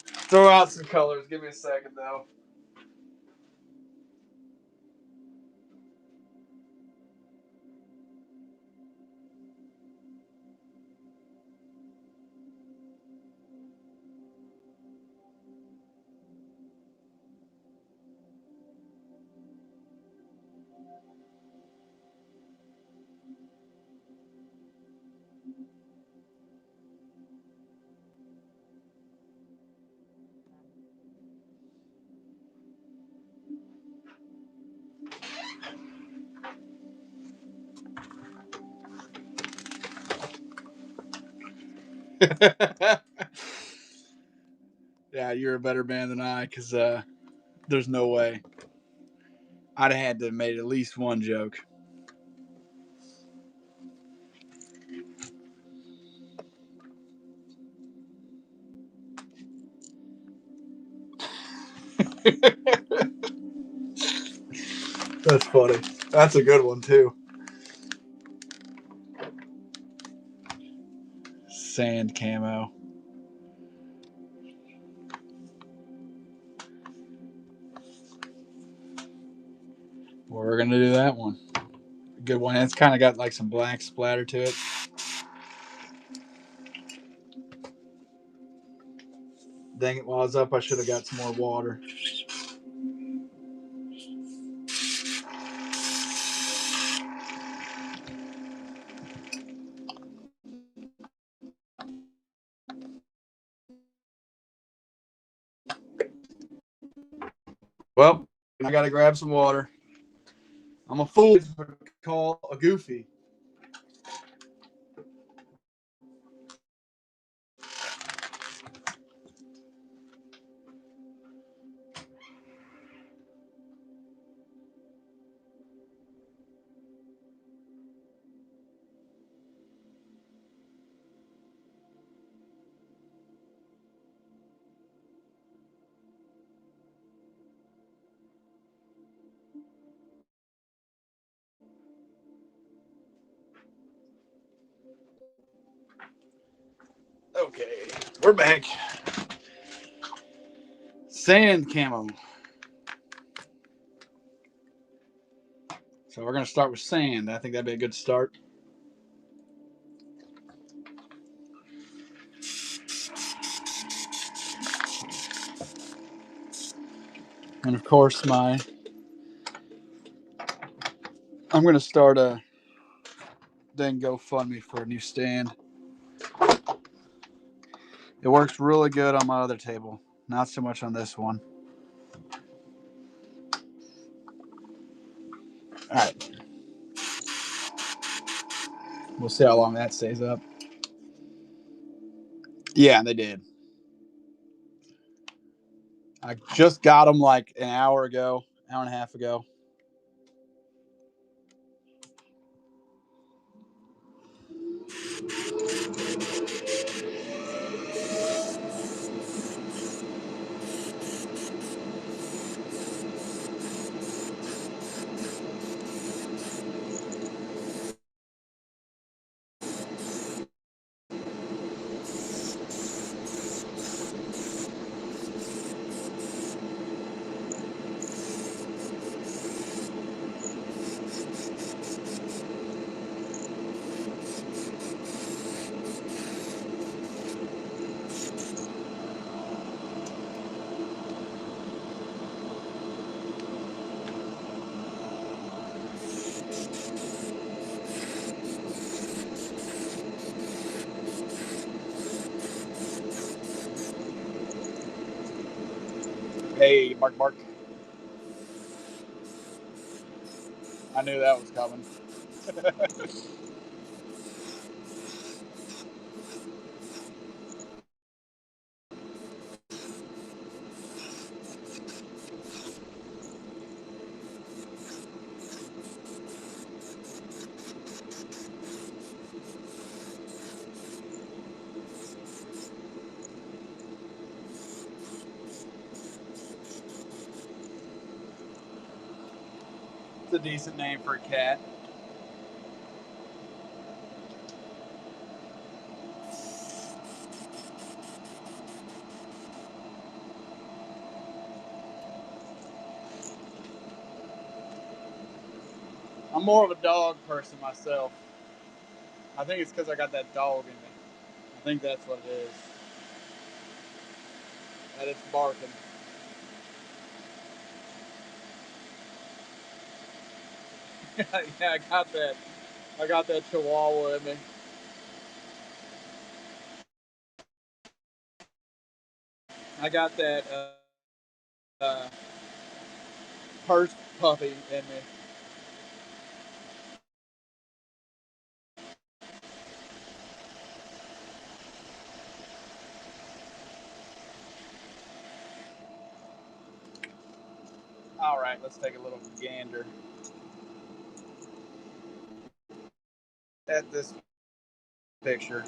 Throw out some colors. Give me a second though. Yeah, you're a better man than I because there's no way. I'd have had to have made at least one joke. That's funny. That's a good one too. Sand camo. Well, we're gonna do that one. Good one. It's kind of got like some black splatter to it. Dang it, while I was up, I should have got some more water. Well, I got to grab some water. I'm a fool to call a goofy. Okay, we're back. Sand camo. So we're going to start with sand. I think that'd be a good start. And of course, I'm going to start a then GoFundMe for a new stand. It works really good on my other table, not so much on this one. All right. We'll see how long that stays up. Yeah, they did. I just got them like an hour and a half ago. Hey, Mark, Mark. I knew that was coming. It's a decent name for a cat. I'm more of a dog person myself. I think it's because I got that dog in me. I think that's what it is. That it's barking. Yeah, I got that. I got that Chihuahua in me. I got that uh, purse puppy in me. All right, let's take a little gander at this picture.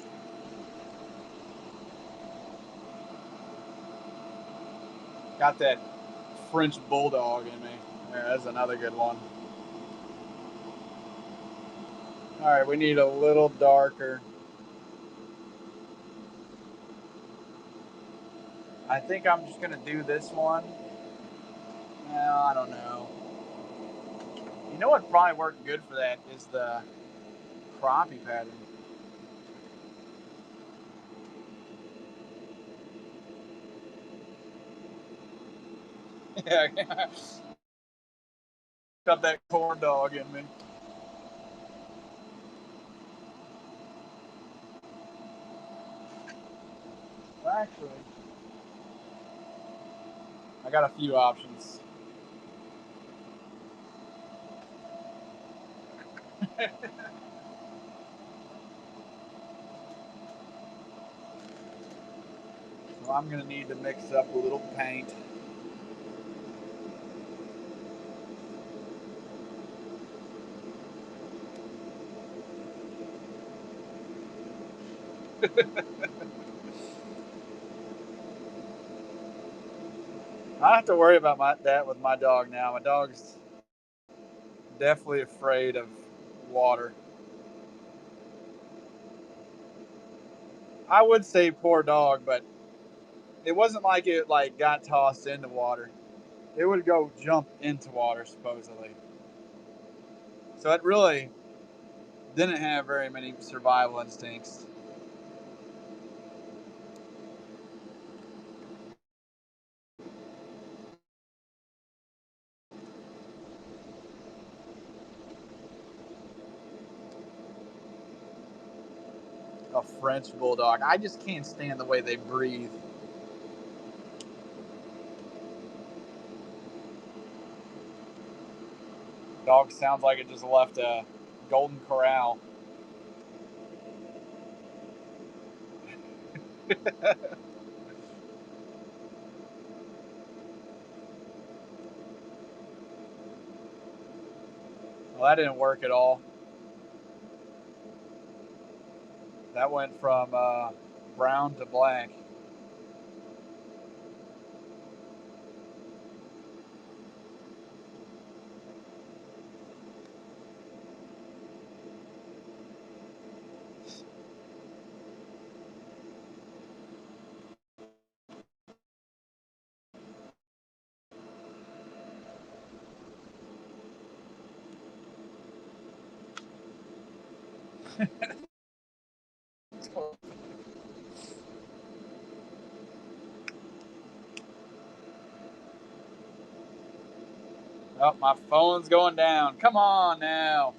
Got that French bulldog in me. There, that's another good one. All right, we need a little darker. I think I'm just gonna do this one. Well, I don't know. You know what probably worked good for that is the crappie pattern. Yeah, got that corn dog in me. Well, actually, I got a few options. So I'm gonna need to mix up a little paint. I have to worry about that with my dog now. My dog's definitely afraid of water. I would say poor dog, but it wasn't like it like got tossed into water. It would go jump into water supposedly. So it really didn't have very many survival instincts. A French bulldog. I just can't stand the way they breathe. Dog sounds like it just left a golden corral. Well, that didn't work at all. That went from brown to black. Oh, my phone's going down. Come on now.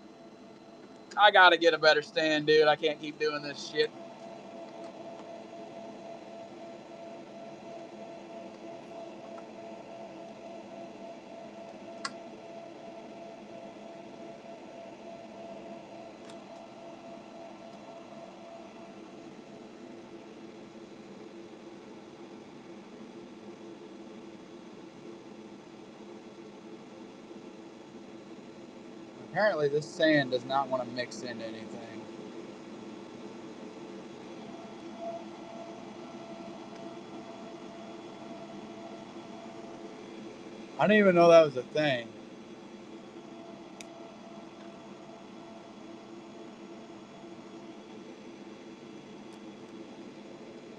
I gotta get a better stand, dude. I can't keep doing this shit. Apparently, this sand does not want to mix into anything. I didn't even know that was a thing.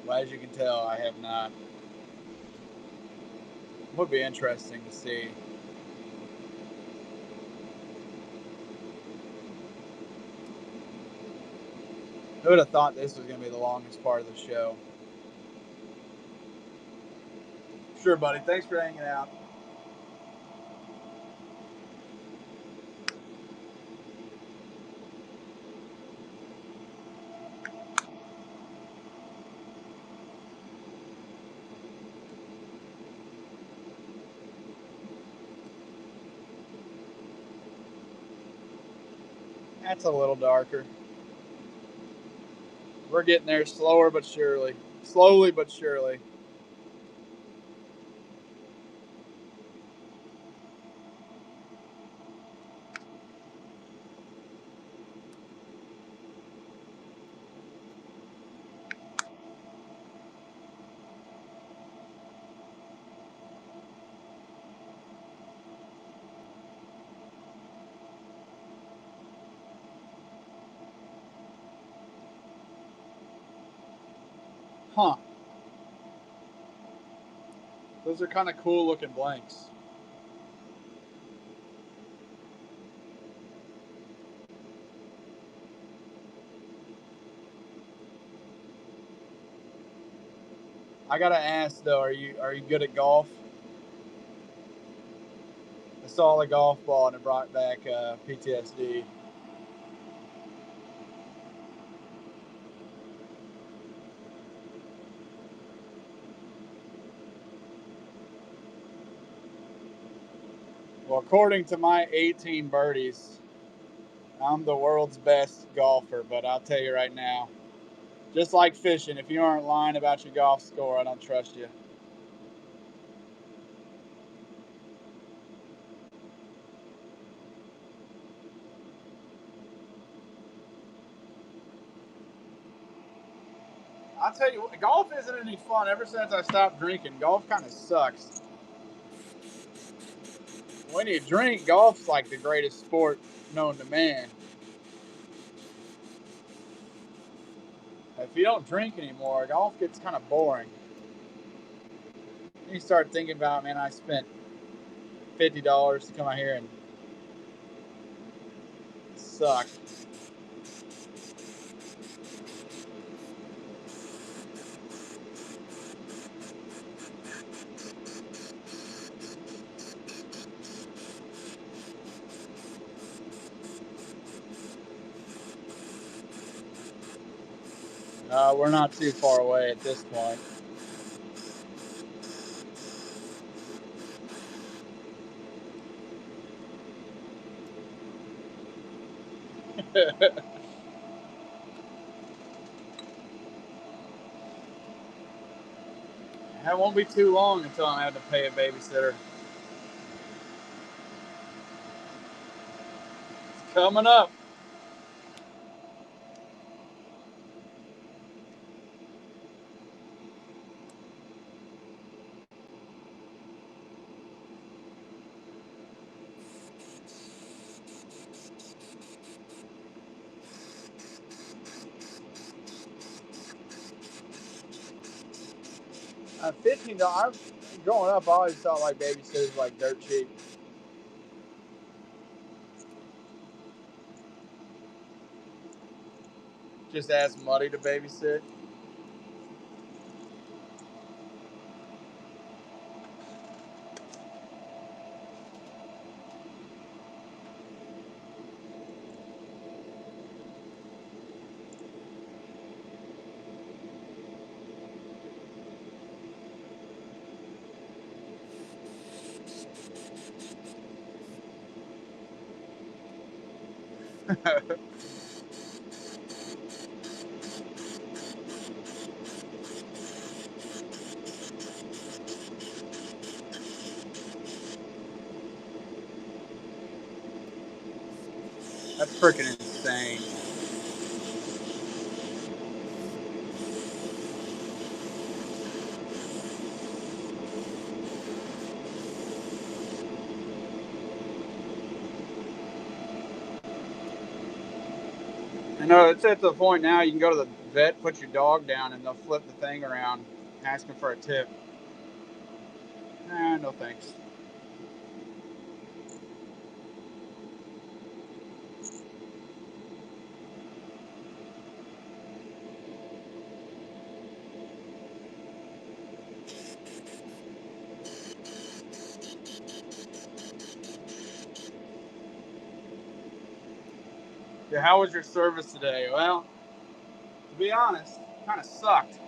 Well, as you can tell, I have not. Would be interesting to see. Who would have thought this was going to be the longest part of the show? Sure, buddy. Thanks for hanging out. That's a little darker. We're getting there slower but surely. Slowly but surely. Huh. Those are kind of cool looking blanks. I gotta ask though, are you good at golf? I saw a golf ball and it brought back PTSD. Well, according to my 18 birdies, I'm the world's best golfer. But I'll tell you right now, just like fishing, if you aren't lying about your golf score, I don't trust you. I'll tell you, golf isn't any fun. Ever since I stopped drinking, golf kind of sucks. When you drink, golf's like the greatest sport known to man. If you don't drink anymore, golf gets kind of boring. You start thinking about, man, I spent $50 to come out here and suck. We're not too far away at this point. That won't be too long until I have to pay a babysitter. It's coming up. $15. Growing up, I always felt like babysitters were like dirt cheap. Just ask Muddy to babysit. That's freaking insane. I know it's at the point now you can go to the vet, put your dog down, and they'll flip the thing around, asking for a tip. No thanks. Yeah, how was your service today? Well, to be honest, kind of sucked.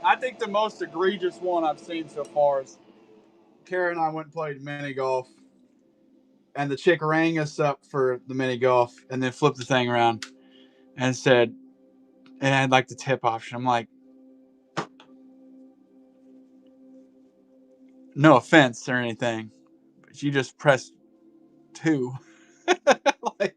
I think the most egregious one I've seen so far is Kara and I went and played mini golf, and the chick rang us up for the mini golf, and then flipped the thing around and said, and I'd like the tip option. I'm like, no offense or anything, but you just pressed two. Like,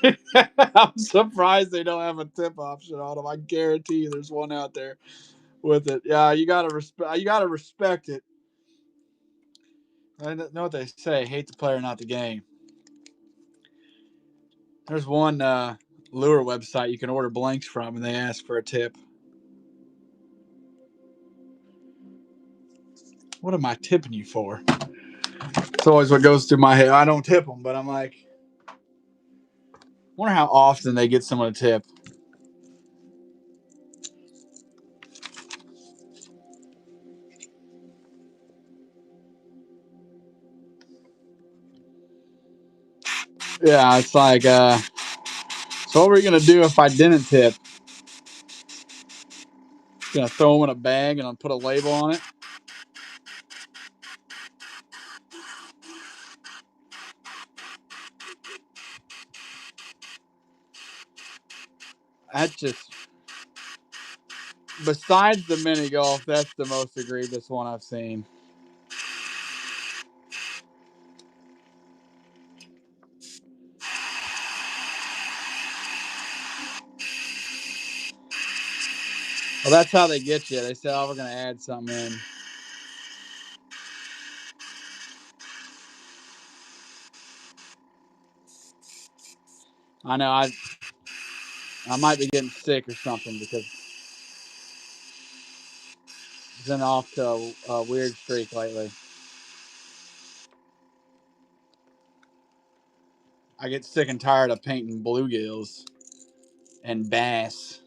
I'm surprised they don't have a tip option on them. I guarantee you there's one out there with it. Yeah, you gotta respect. You gotta respect it. I know what they say: hate the player, not the game. There's one lure website you can order blanks from, and they ask for a tip. What am I tipping you for? It's always what goes through my head. I don't tip them, but I'm like, wonder how often they get someone to tip. Yeah, it's like, so what were you gonna do if I didn't tip? Gonna throw them in a bag and I'll put a label on it. That's just, besides the mini golf, that's the most egregious one I've seen. Well, that's how they get you. They said, "Oh, we're gonna add something in." I know. I might be getting sick or something because I've been off to a weird streak lately. I get sick and tired of painting bluegills and bass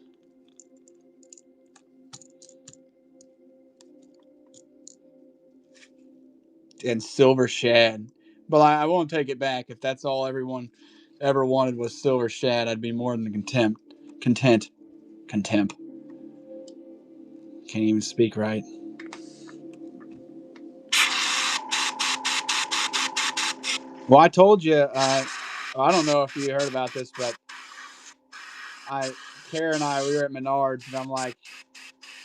and silver shad. But I won't take it back. If that's all everyone ever wanted was silver shad, I'd be more than content. Contempt. Can't even speak right. Well, I told you. I don't know if you heard about this, but Kara and we were at Menards, and I'm like,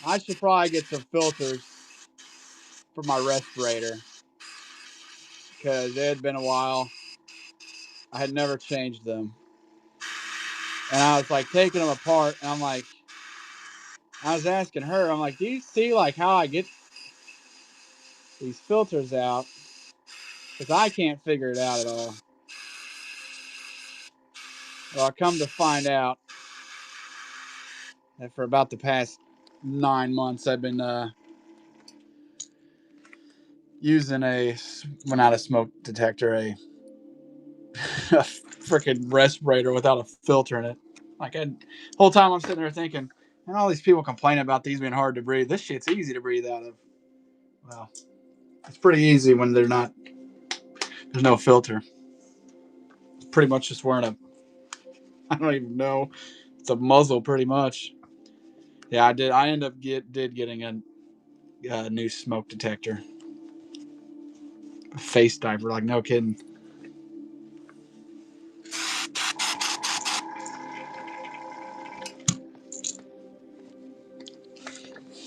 I should probably get some filters for my respirator because it had been a while. I had never changed them, and I was like taking them apart, and I was asking her, I'm like, do you see like how I get these filters out? Because I can't figure it out at all. Well, I come to find out that for about the past 9 months, I've been using not a smoke detector, a freaking respirator without a filter in it. Like, the whole time I'm sitting there thinking, and all these people complaining about these being hard to breathe. This shit's easy to breathe out of. Well, it's pretty easy when there's no filter. It's pretty much just wearing I don't even know. It's a muzzle, pretty much. Yeah, I did. I ended up getting a new smoke detector, a face diver. Like, no kidding.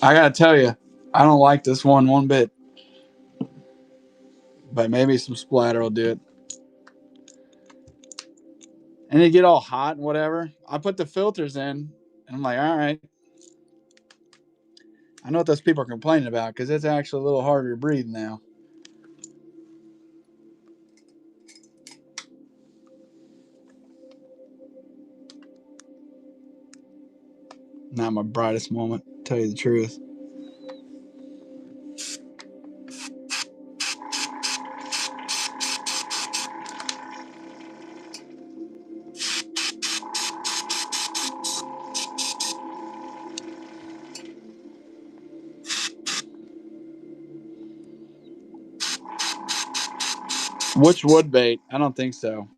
I gotta tell you, I don't like this one bit. But maybe some splatter will do it. And they get all hot and whatever. I put the filters in, and I'm like, all right. I know what those people are complaining about because it's actually a little harder to breathe now. Not my brightest moment, to tell you the truth. Which wood bait? I don't think so.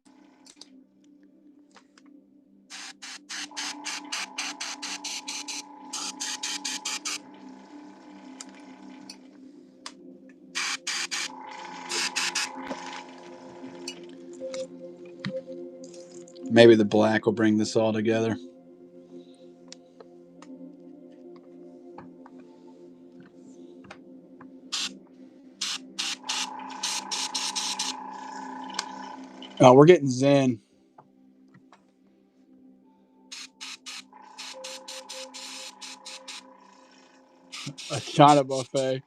Maybe the black will bring this all together. Oh, we're getting zen. China buffet.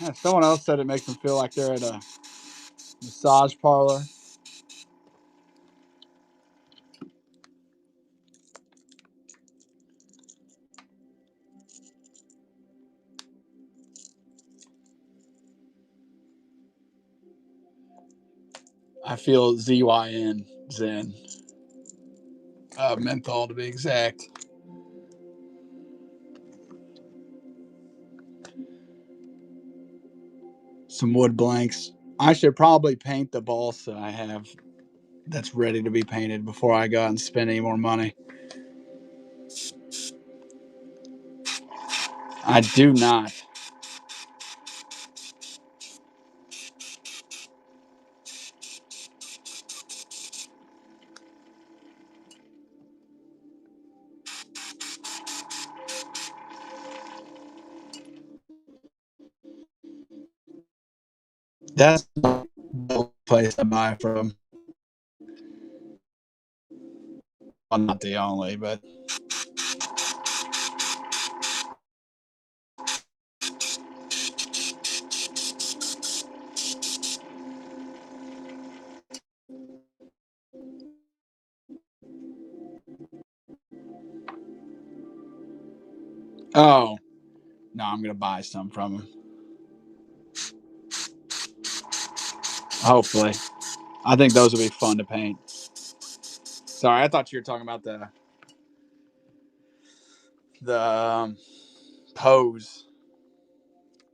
Yeah, someone else said it makes them feel like they're at a massage parlor. I feel ZYN, Zen. Menthol to be exact. Some wood blanks. I should probably paint the balsa I have that's ready to be painted before I go out and spend any more money. I do not. That's the place to buy from. Well, not the only, but oh no, I'm gonna buy some from him. Hopefully, I think those will be fun to paint. Sorry, I thought you were talking about the pose.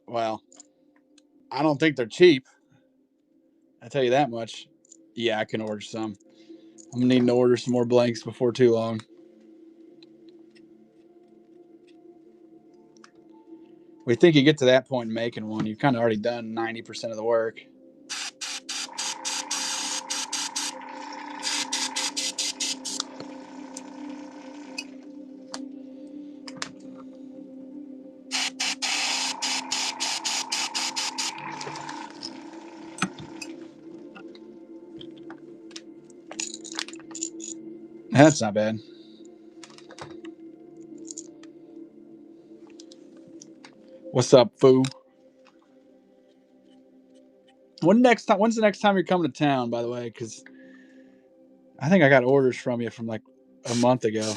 Well, I don't think they're cheap. I tell you that much. Yeah, I can order some. I'm gonna need to order some more blanks before too long. We think you get to that point in making one, you've kind of already done 90% of the work. That's not bad. What's up, foo? When's the next time you're coming to town, by the way? Because I think I got orders from you from like a month ago.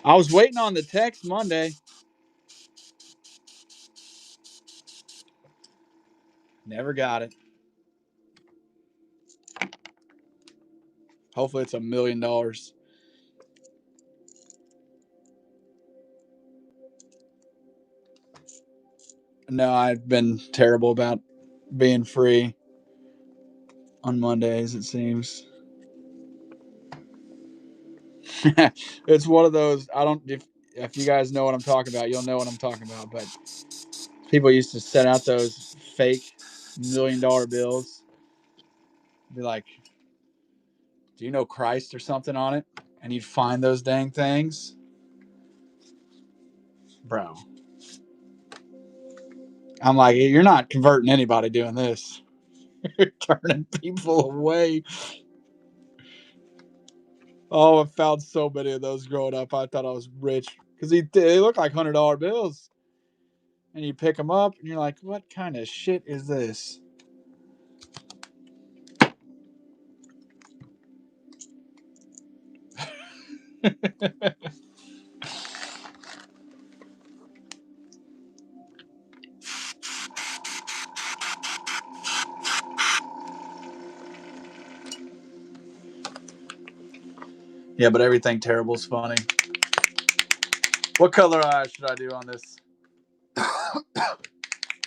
I was waiting on the text Monday. Never got it. Hopefully it's $1 million. No, I've been terrible about being free on Mondays, it seems. It's one of those, I don't, if you guys know what I'm talking about, you'll know what I'm talking about. But people used to set out those fake $1 million bills. Be like, do you know Christ or something on it? And you'd find those dang things. Bro. I'm like, you're not converting anybody doing this. You're turning people away. Oh, I found so many of those growing up. I thought I was rich because they look like $100 bills. And you pick them up and you're like, what kind of shit is this? Yeah, but everything terrible is funny. What color eye should I do on this?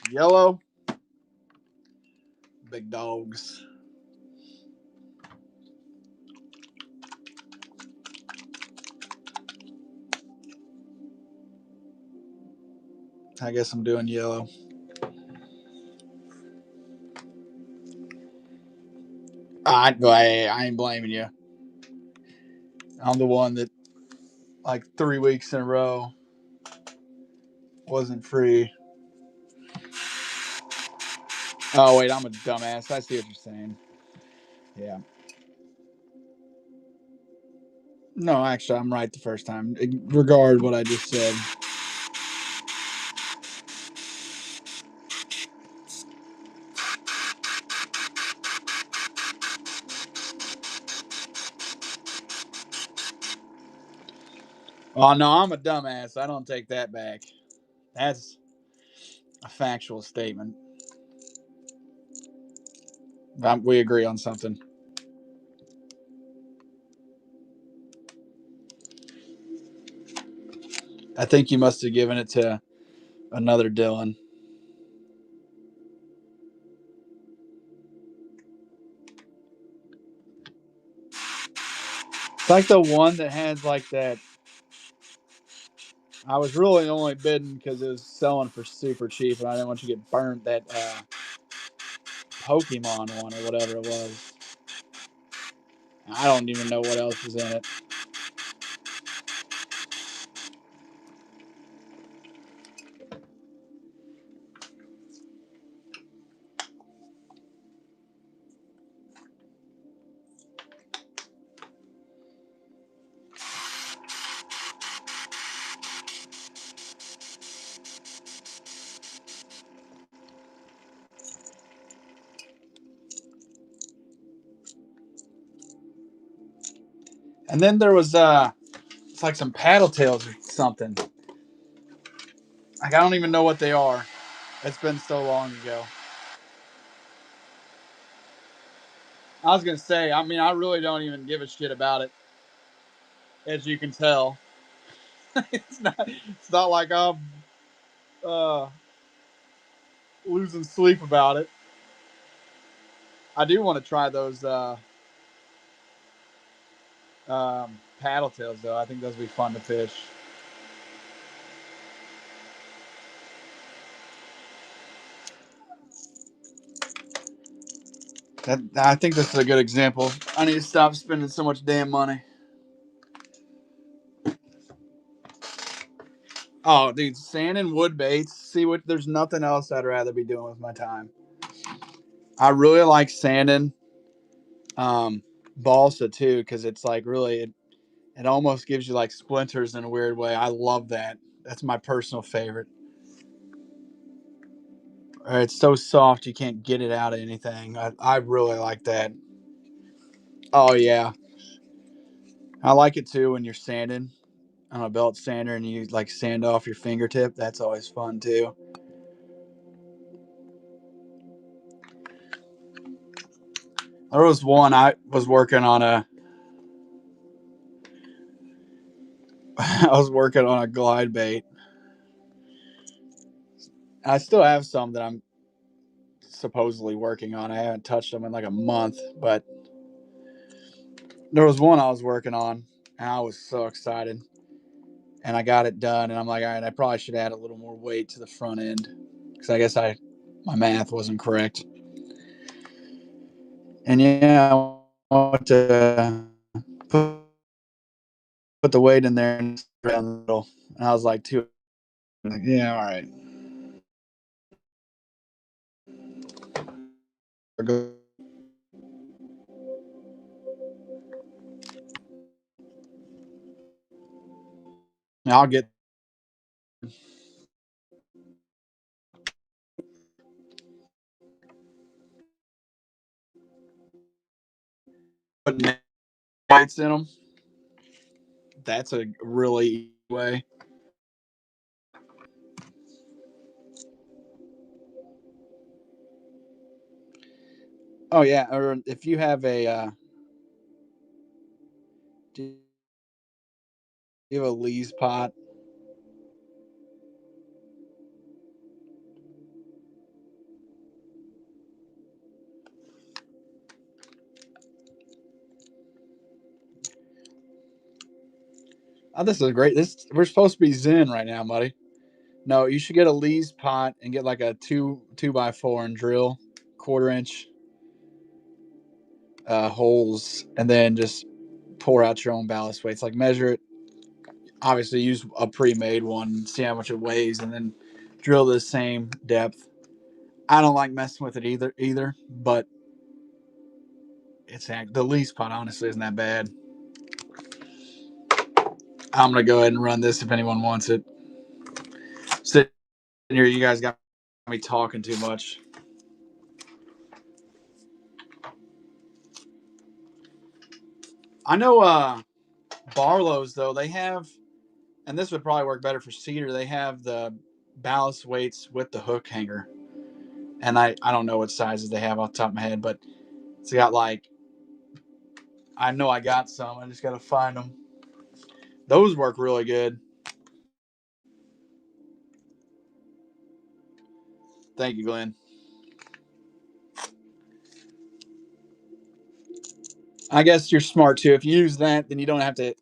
Yellow. Big dogs. I guess I'm doing yellow. I ain't blaming you. I'm the one that, like 3 weeks in a row, wasn't free. Oh, wait, I'm a dumbass. I see what you're saying. Yeah. No, actually, I'm right the first time. Regard what I just said. Oh no, I'm a dumbass. I don't take that back. That's a factual statement. We agree on something. I think you must have given it to another Dylan. It's like the one that has like that. I was really only bidding because it was selling for super cheap, and I didn't want you to get burnt. That Pokemon one or whatever it was. I don't even know what else was in it. And then there was it's like some paddle tails or something. Like I don't even know what they are. It's been so long ago. I was gonna say, I mean, I really don't even give a shit about it, as you can tell. It's not like I'm uh, losing sleep about it. I do want to try those paddle tails though. I think those would be fun to fish. I think this is a good example. I need to stop spending so much damn money. Oh, dude, sand and wood baits. See what? There's nothing else I'd rather be doing with my time. I really like sanding balsa too because it's like really it almost gives you like splinters in a weird way. I love that. That's my personal favorite. It's so soft you can't get it out of anything. I really like that. Oh yeah, I like it too when you're sanding on a belt sander and you like sand off your fingertip. That's always fun too. There was one I was working on a I was working on a glide bait. I still have some that I'm supposedly working on. I haven't touched them in like a month, but there was one I was working on and I was so excited. And I got it done and I'm like, all right, I probably should add a little more weight to the front end because I guess my math wasn't correct. And yeah, I want to put the weight in there and around the middle. And I was like, two. Like, yeah, all right. I'll get putting weights in them. That's a really easy way. Oh yeah, or if you have a do you have a lees pot? Oh, this is great. This we're supposed to be zen right now, buddy. No, you should get a lees pot and get like a two by four and drill 1/4 inch holes, and then just pour out your own ballast weights. Like measure it. Obviously, use a pre-made one. See how much it weighs, and then drill the same depth. I don't like messing with it either, but it's the lease pot honestly isn't that bad. I'm going to go ahead and run this if anyone wants it. Sitting here, you guys got me talking too much. I know Barlow's, though, they have, and this would probably work better for cedar, they have the ballast weights with the hook hanger. And I don't know what sizes they have off the top of my head, but it's got like, I know I got some. I just got to find them. Those work really good. Thank you, Glenn. I guess you're smart too. If you use that, then you don't have to.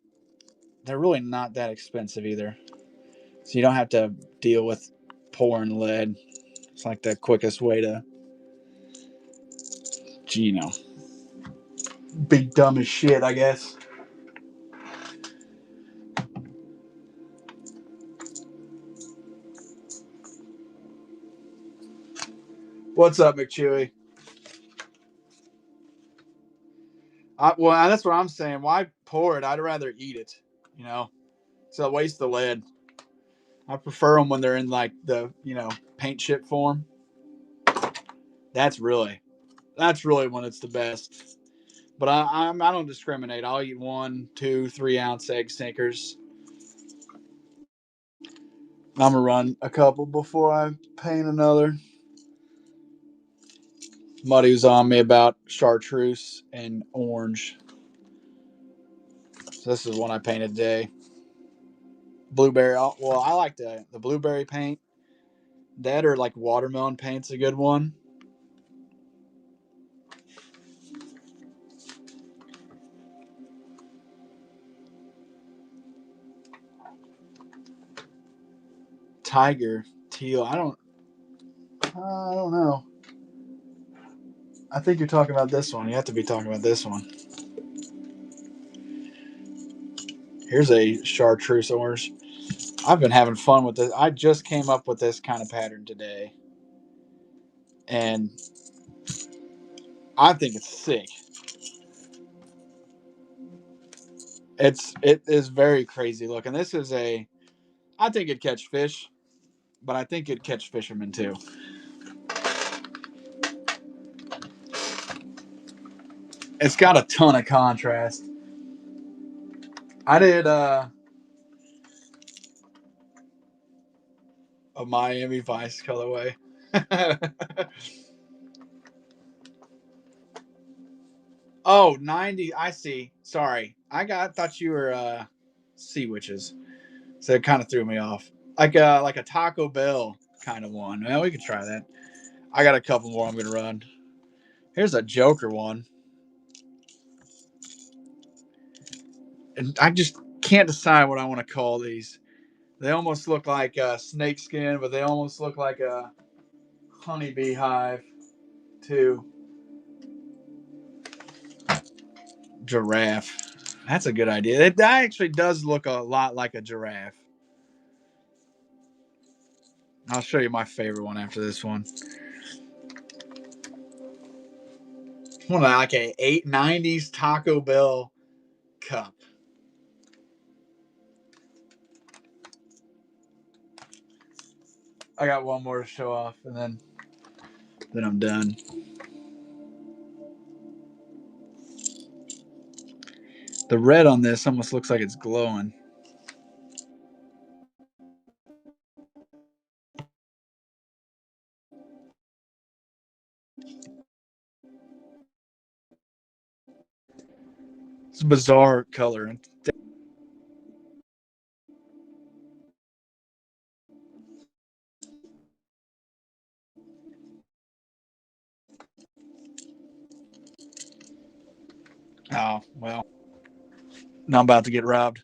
They're really not that expensive either. So you don't have to deal with pouring lead. It's like the quickest way to, you know, be dumb as shit, I guess. What's up, McChewy? Well, that's what I'm saying. Why pour it? I'd rather eat it. You know, it's a waste of lead. I prefer them when they're in like the paint chip form. That's really when it's the best. But I don't discriminate. I'll eat 1, 2, 3 ounce egg sinkers. I'm gonna run a couple before I paint another. Muddy was on me about chartreuse and orange. So this is one I painted today. Blueberry. Well, I like the blueberry paint. That or like watermelon paint's a good one. Tiger teal. I don't know. I think you're talking about this one. You have to be talking about this one. Here's a chartreuse orange. I've been having fun with this. I just came up with this kind of pattern today. And I think it's sick. It is very crazy looking. This is I think it'd catch fish, but I think it'd catch fishermen too. It's got a ton of contrast. I did a Miami Vice colorway. Oh, 90. I see. Sorry. Thought you were sea witches. So it kind of threw me off. Like a Taco Bell kind of one. Well, we could try that. I got a couple more I'm gonna run. Here's a Joker one. And I just can't decide what I want to call these. They almost look like snake skin, but they almost look like a honeybee hive too. Giraffe. That's a good idea. It actually does look a lot like a giraffe. I'll show you my favorite one after this one. One like a 890s Taco Bell cup. I got one more to show off, and then I'm done. The red on this almost looks like it's glowing. It's a bizarre color. Oh, well. Now I'm about to get robbed.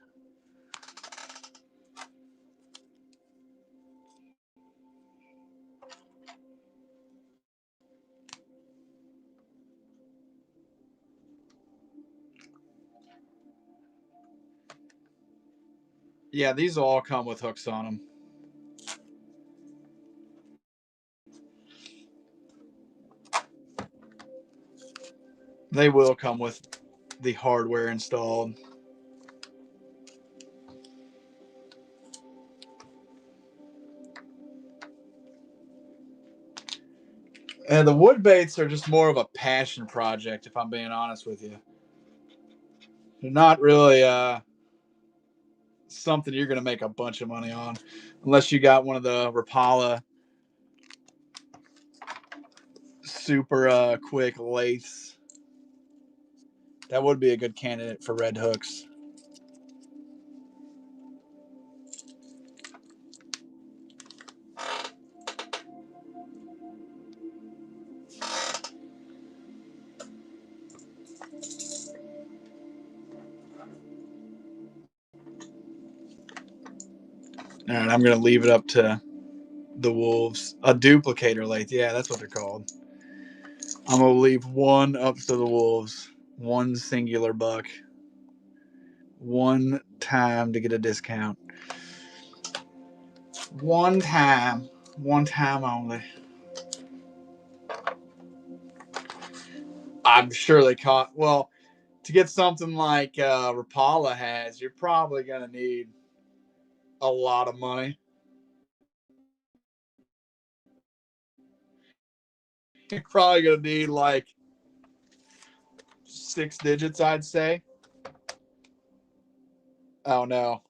Yeah, these will all come with hooks on them. They will come with the hardware installed. And the wood baits are just more of a passion project, if I'm being honest with you. They're not really something you're going to make a bunch of money on, unless you got one of the Rapala super quick lathes. That would be a good candidate for red hooks. All right, I'm going to leave it up to the wolves. A duplicator lathe. Yeah, that's what they're called. I'm going to leave one up to the wolves. One singular buck. One time to get a discount. One time. One time only. I'm sure they caught. Well, to get something like Rapala has, you're probably going to need a lot of money. You're probably going to need like 6 digits, I'd say. Oh, no.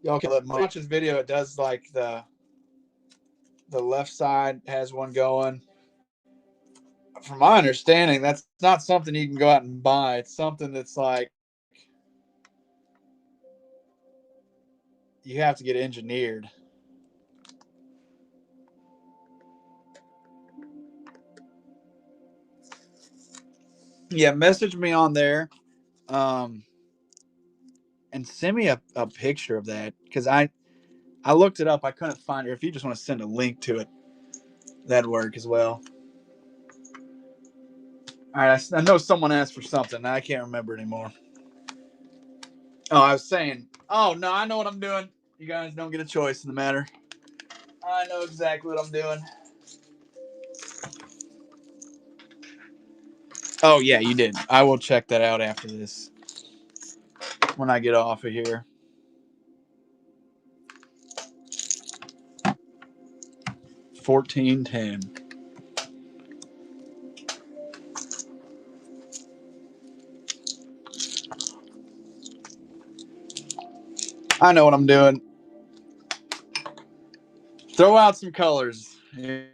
Okay, watch this video. It does like the left side has one going. From my understanding, that's not something you can go out and buy. It's something that's like you have to get engineered. Yeah, message me on there, and send me a picture of that, because I looked it up. I couldn't find it. If you just want to send a link to it, that'd work as well. All right, I know someone asked for something. I can't remember anymore. Oh, I was saying. Oh no, I know what I'm doing. You guys don't get a choice in the matter. I know exactly what I'm doing. Oh yeah, you did. I will check that out after this when I get off of here. $14.10. I know what I'm doing. Throw out some colors. You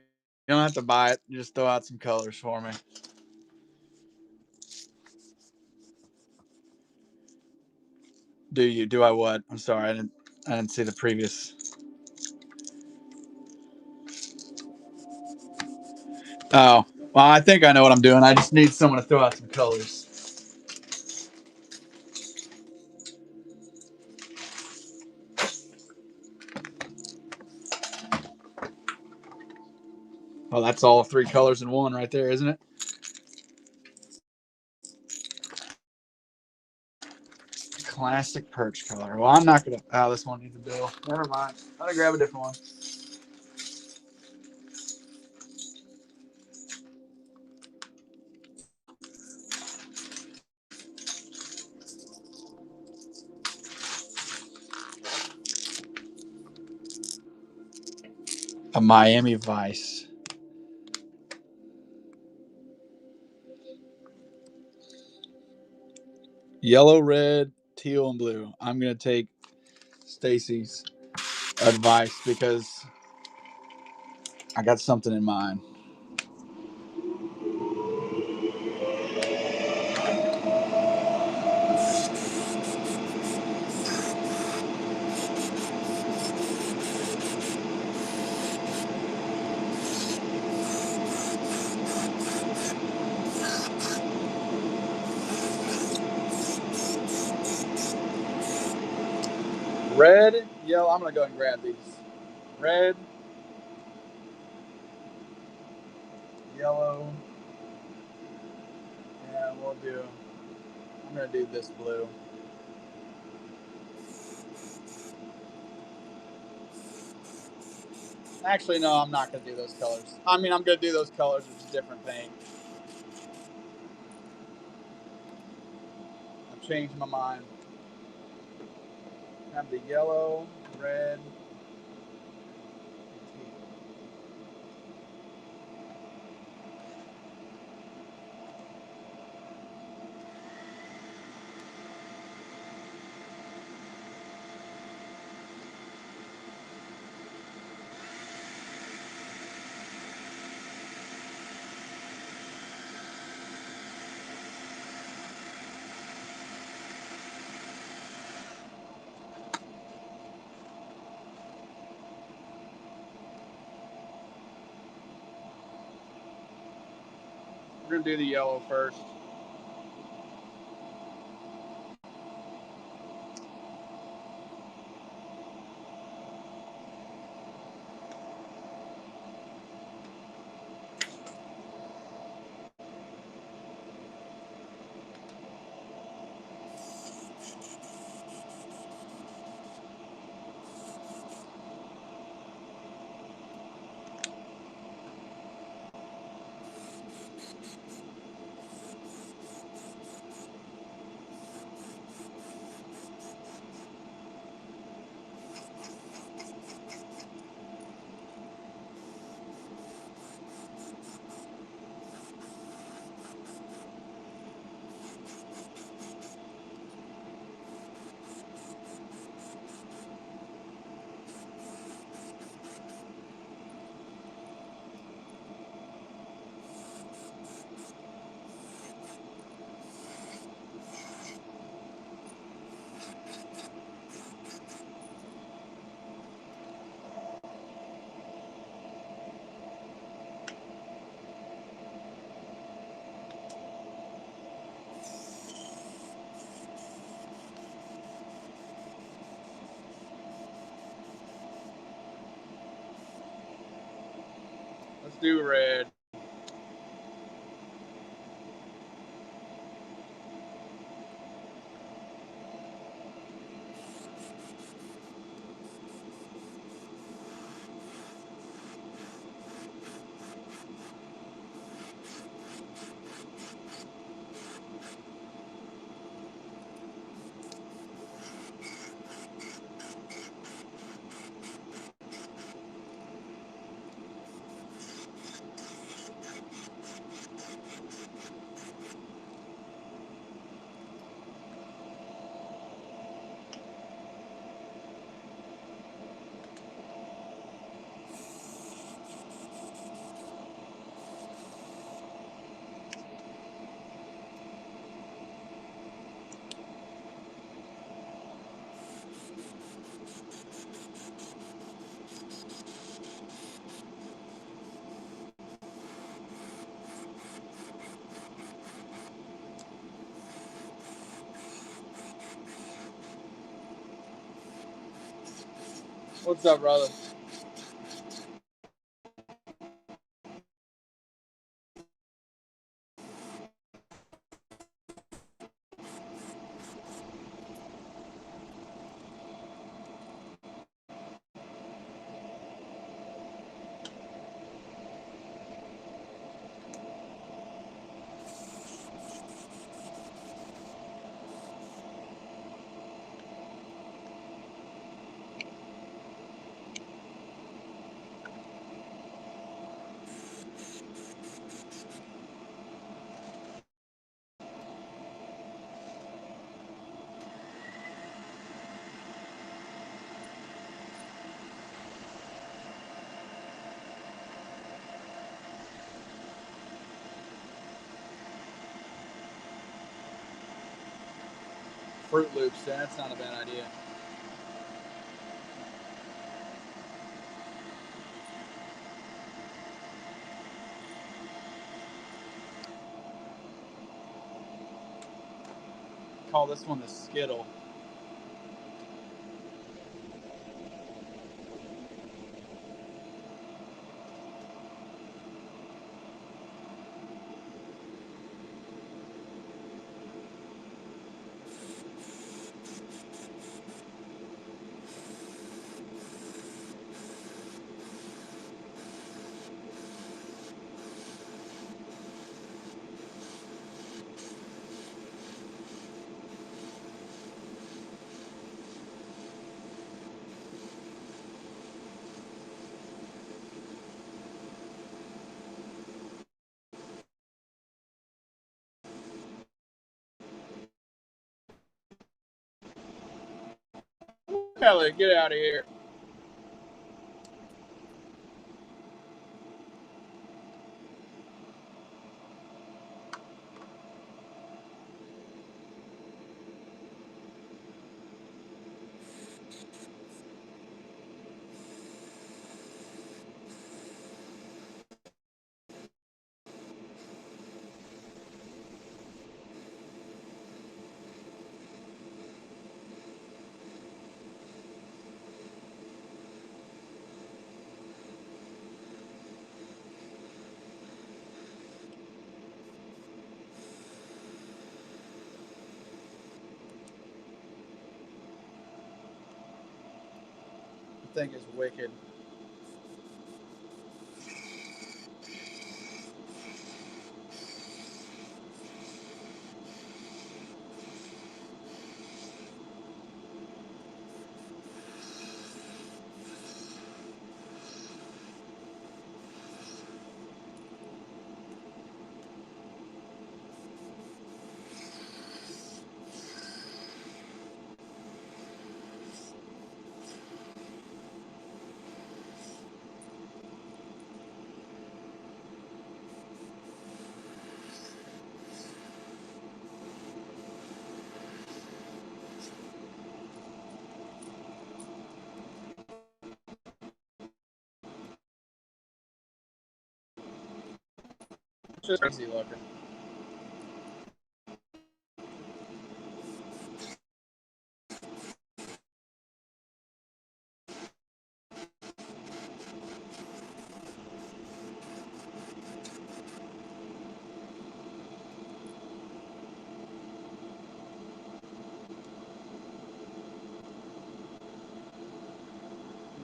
don't have to buy it. Just throw out some colors for me. Do you? Do I what? I'm sorry. I didn't see the previous. Oh, well, I think I know what I'm doing. I just need someone to throw out some colors. Well, that's all 3 colors in one right there, isn't it? Classic perch color. Well, I'm not gonna. Oh, this one needs a bill. Never mind. I'm gonna grab a different one. A Miami Vice. Yellow, red, teal, and blue. I'm gonna take Stacy's advice because I got something in mind. Red, yellow. I'm gonna go and grab these. Red, yellow, and we'll do. I'm gonna do this blue. Actually, no, I'm not gonna do those colors. I mean, I'm gonna do those colors with different paint. I've changed my mind. Have the yellow, red, We're going to do the yellow first. Let's do red. What's up, brother? Fruit Loops, that's not a bad idea. Call this one the skittle. Elliot, get out of here. I think it's wicked. It's just crazy looking.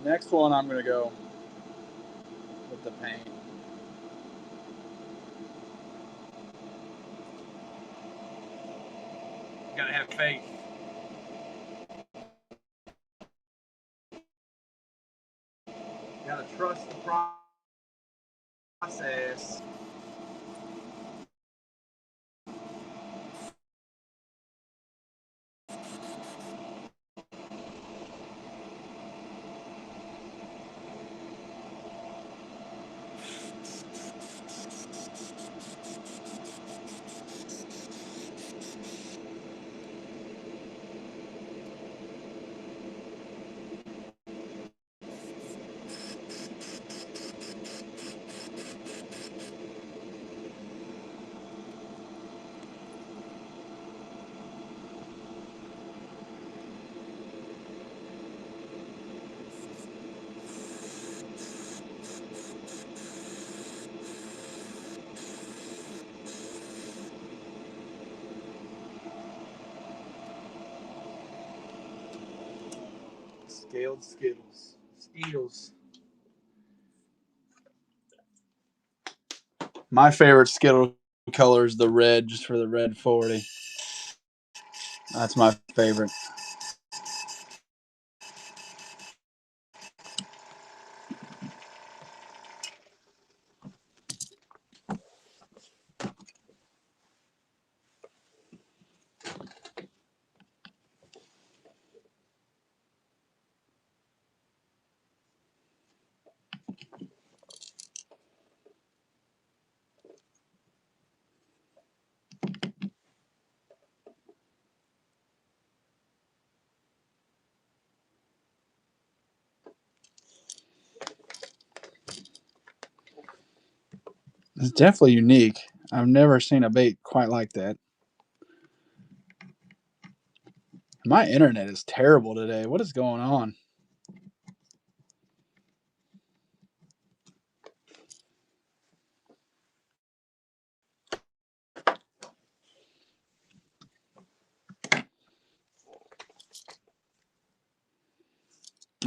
Next one, I'm going to go with the paint. Gotta have faith. Gotta trust the process. Scaled skittles. Skittles. My favorite Skittle color is the red, just for the red 40. That's my favorite. It's definitely unique. I've never seen a bait quite like that. My internet is terrible today. What is going on?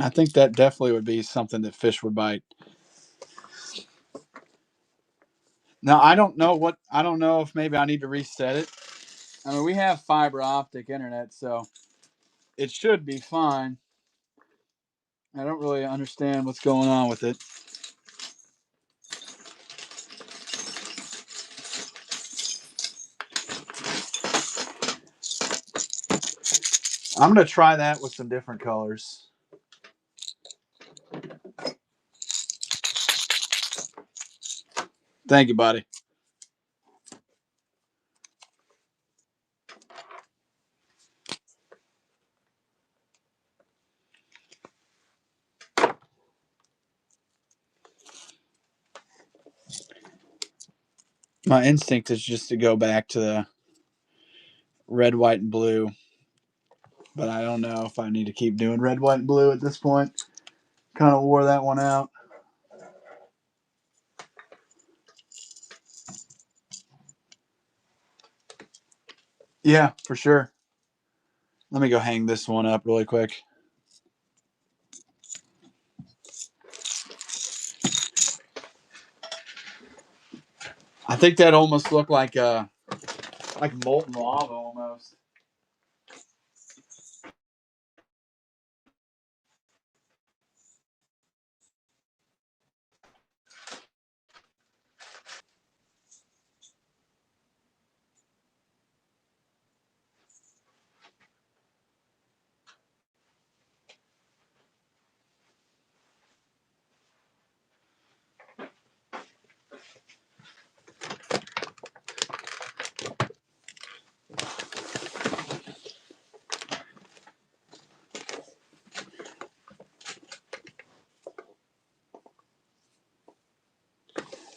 I think that definitely would be something that fish would bite. Now, I don't know if maybe I need to reset it. I mean, we have fiber optic internet, so it should be fine. I don't really understand what's going on with it. I'm going to try that with some different colors. Thank you, buddy. My instinct is just to go back to the red, white, and blue. But I don't know if I need to keep doing red, white, and blue at this point. Kind of wore that one out. Yeah, for sure. Let me go hang this one up really quick. I think that almost looked like molten lava almost.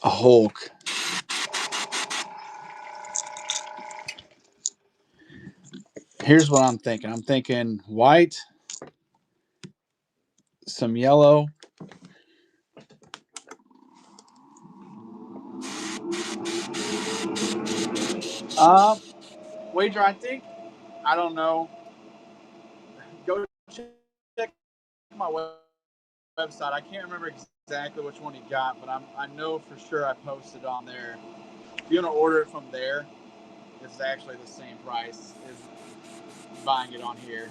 A Hulk. Here's what I'm thinking. I'm thinking white, some yellow. Wager, I don't know. Go check my website. I can't remember exactly which one he got, but I know for sure I posted on there. If you want to order it from there, it's actually the same price as buying it on here.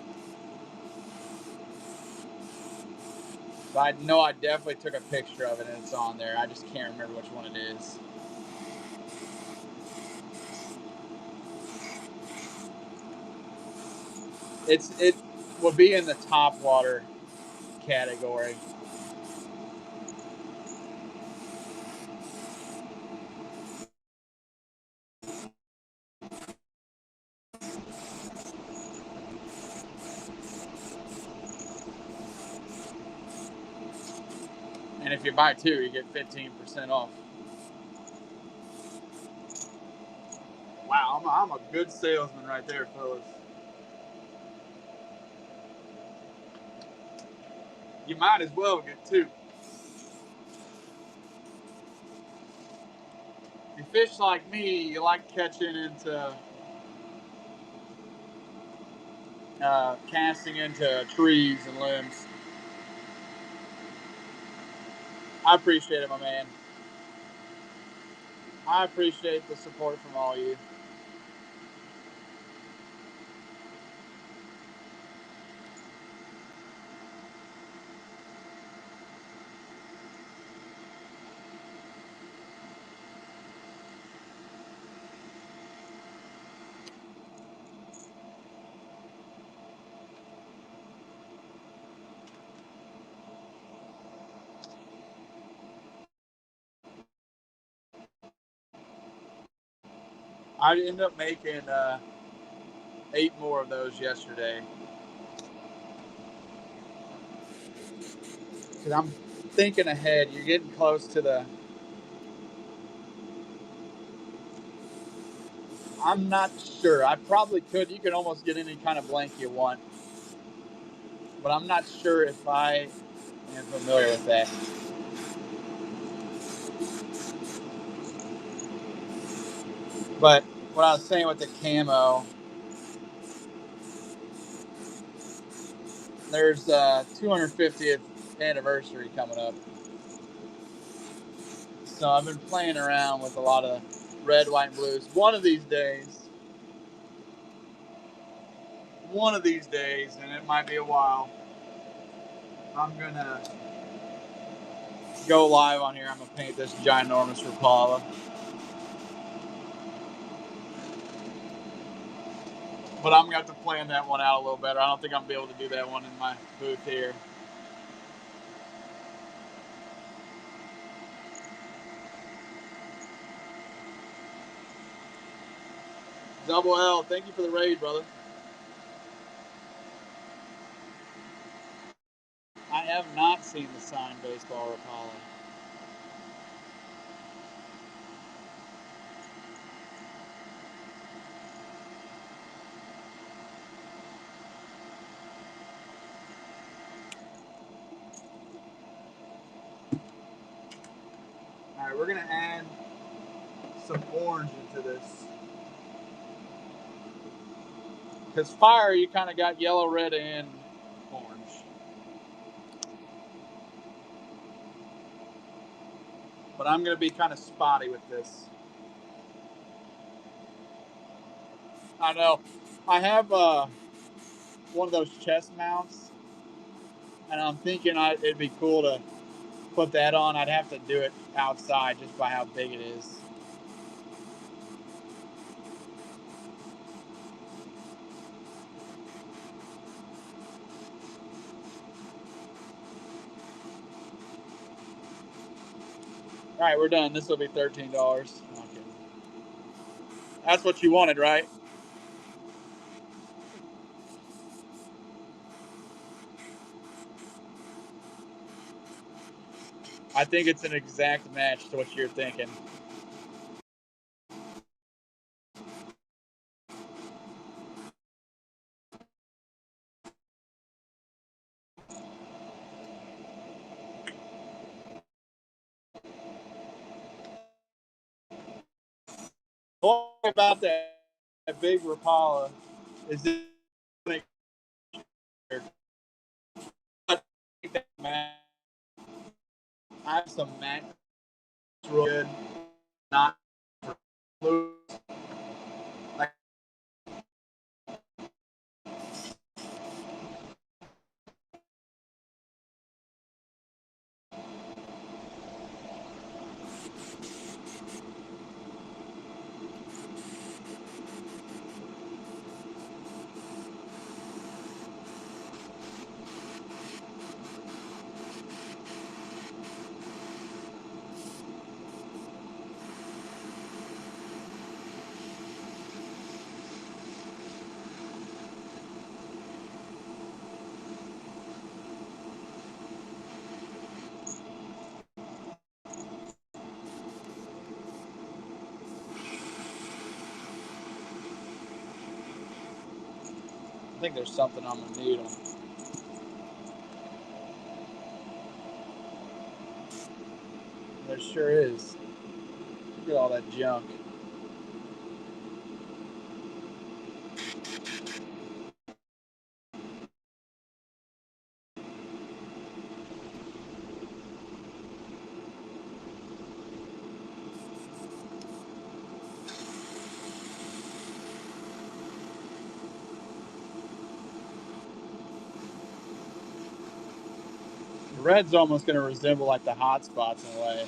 But I know I definitely took a picture of it and it's on there. I just can't remember which one it is. It would be in the top water category. And if you buy two, you get 15% off. Wow, I'm a good salesman right there, fellas. You might as well get two. If you fish like me, you like catching into casting into trees and limbs. I appreciate it, my man. I appreciate the support from all of you. I ended up making 8 more of those yesterday. Because I'm thinking ahead. You're getting close to the. I'm not sure. I probably could. You can almost get any kind of blank you want. But I'm not sure if I am familiar with that. But what I was saying with the camo, there's 250th anniversary coming up. So I've been playing around with a lot of red, white, and blues. One of these days, and it might be a while, I'm going to go live on here. I'm going to paint this ginormous Rapala. But I'm going to have to plan that one out a little better. I don't think I'm going to be able to do that one in my booth here. Double L, thank you for the raid, brother. I have not seen the signed baseball Rapala. All right, we're going to add some orange into this. Because fire, you kind of got yellow, red, and orange. But I'm going to be kind of spotty with this. I know. I have one of those chest mounts, and I'm thinking it'd be cool to put that on. I'd have to do it outside just by how big it is. All right, we're done. This will be $13. Okay. That's what you wanted, right? I think it's an exact match to what you're thinking. What about that big Rapala is this I have some matte real good, not loose. Like, I think there's something on the needle. There sure is. Look at all that junk. The red's almost going to resemble like the hot spots in a way.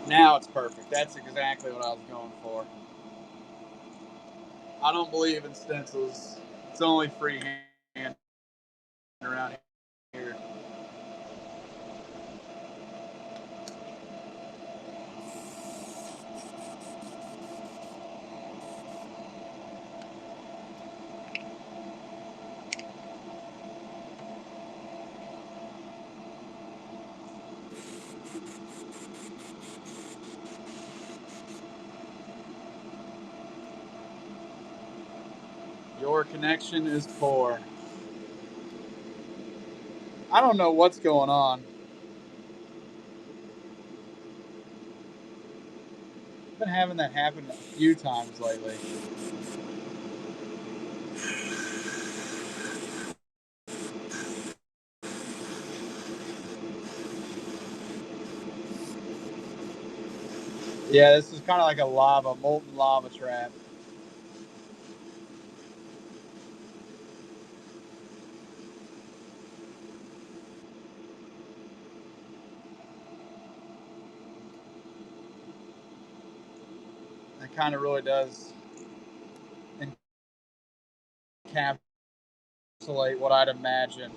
Now it's perfect. That's exactly what I was going for. I don't believe in stencils. It's only freehand around here. Your connection is poor. I don't know what's going on. I've been having that happen a few times lately. Yeah, this is kind of like a molten lava trap. kind of really does encapsulate what I'd imagine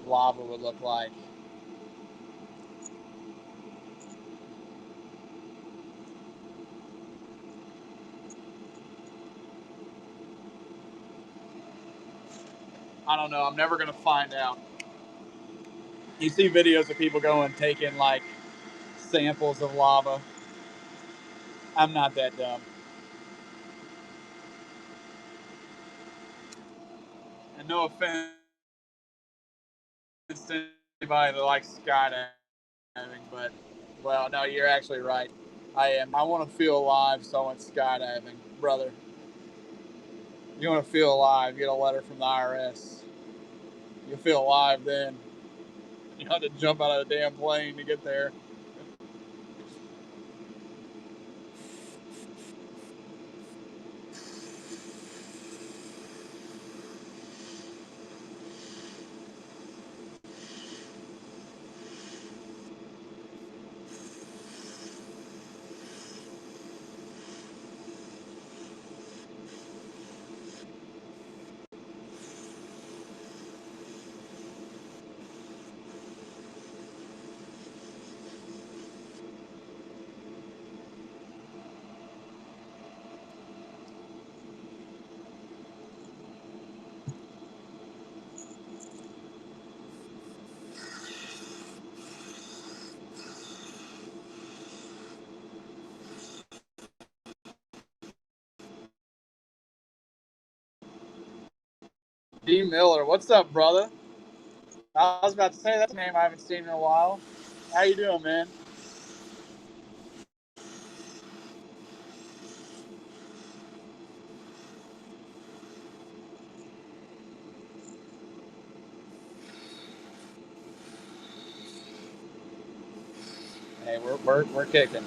lava would look like. I don't know. I'm never going to find out. You see videos of people going taking like samples of lava. I'm not that dumb. And no offense to anybody that likes skydiving, but well, no, you're actually right. I am. I want to feel alive, so I went skydiving, brother. You want to feel alive? Get a letter from the IRS. You'll feel alive then. You have to jump out of a damn plane to get there. D. Miller, what's up, brother? I was about to say that's a name I haven't seen in a while. How you doing, man? Hey, we're kicking.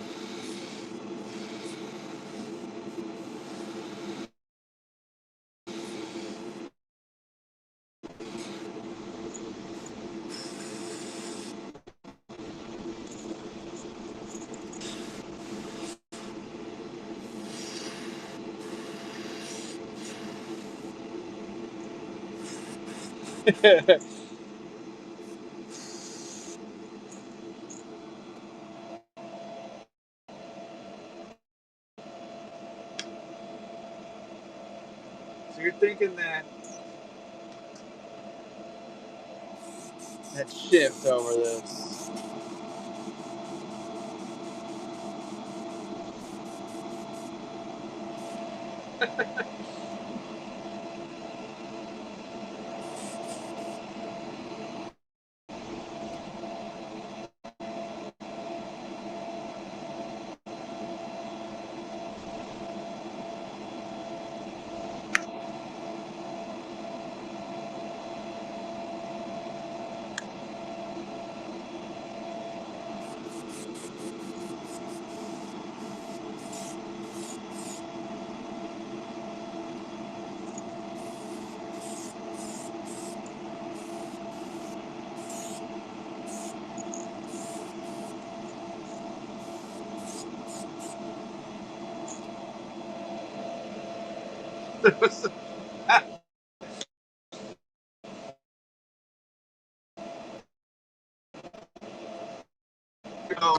So you're thinking that shift over this.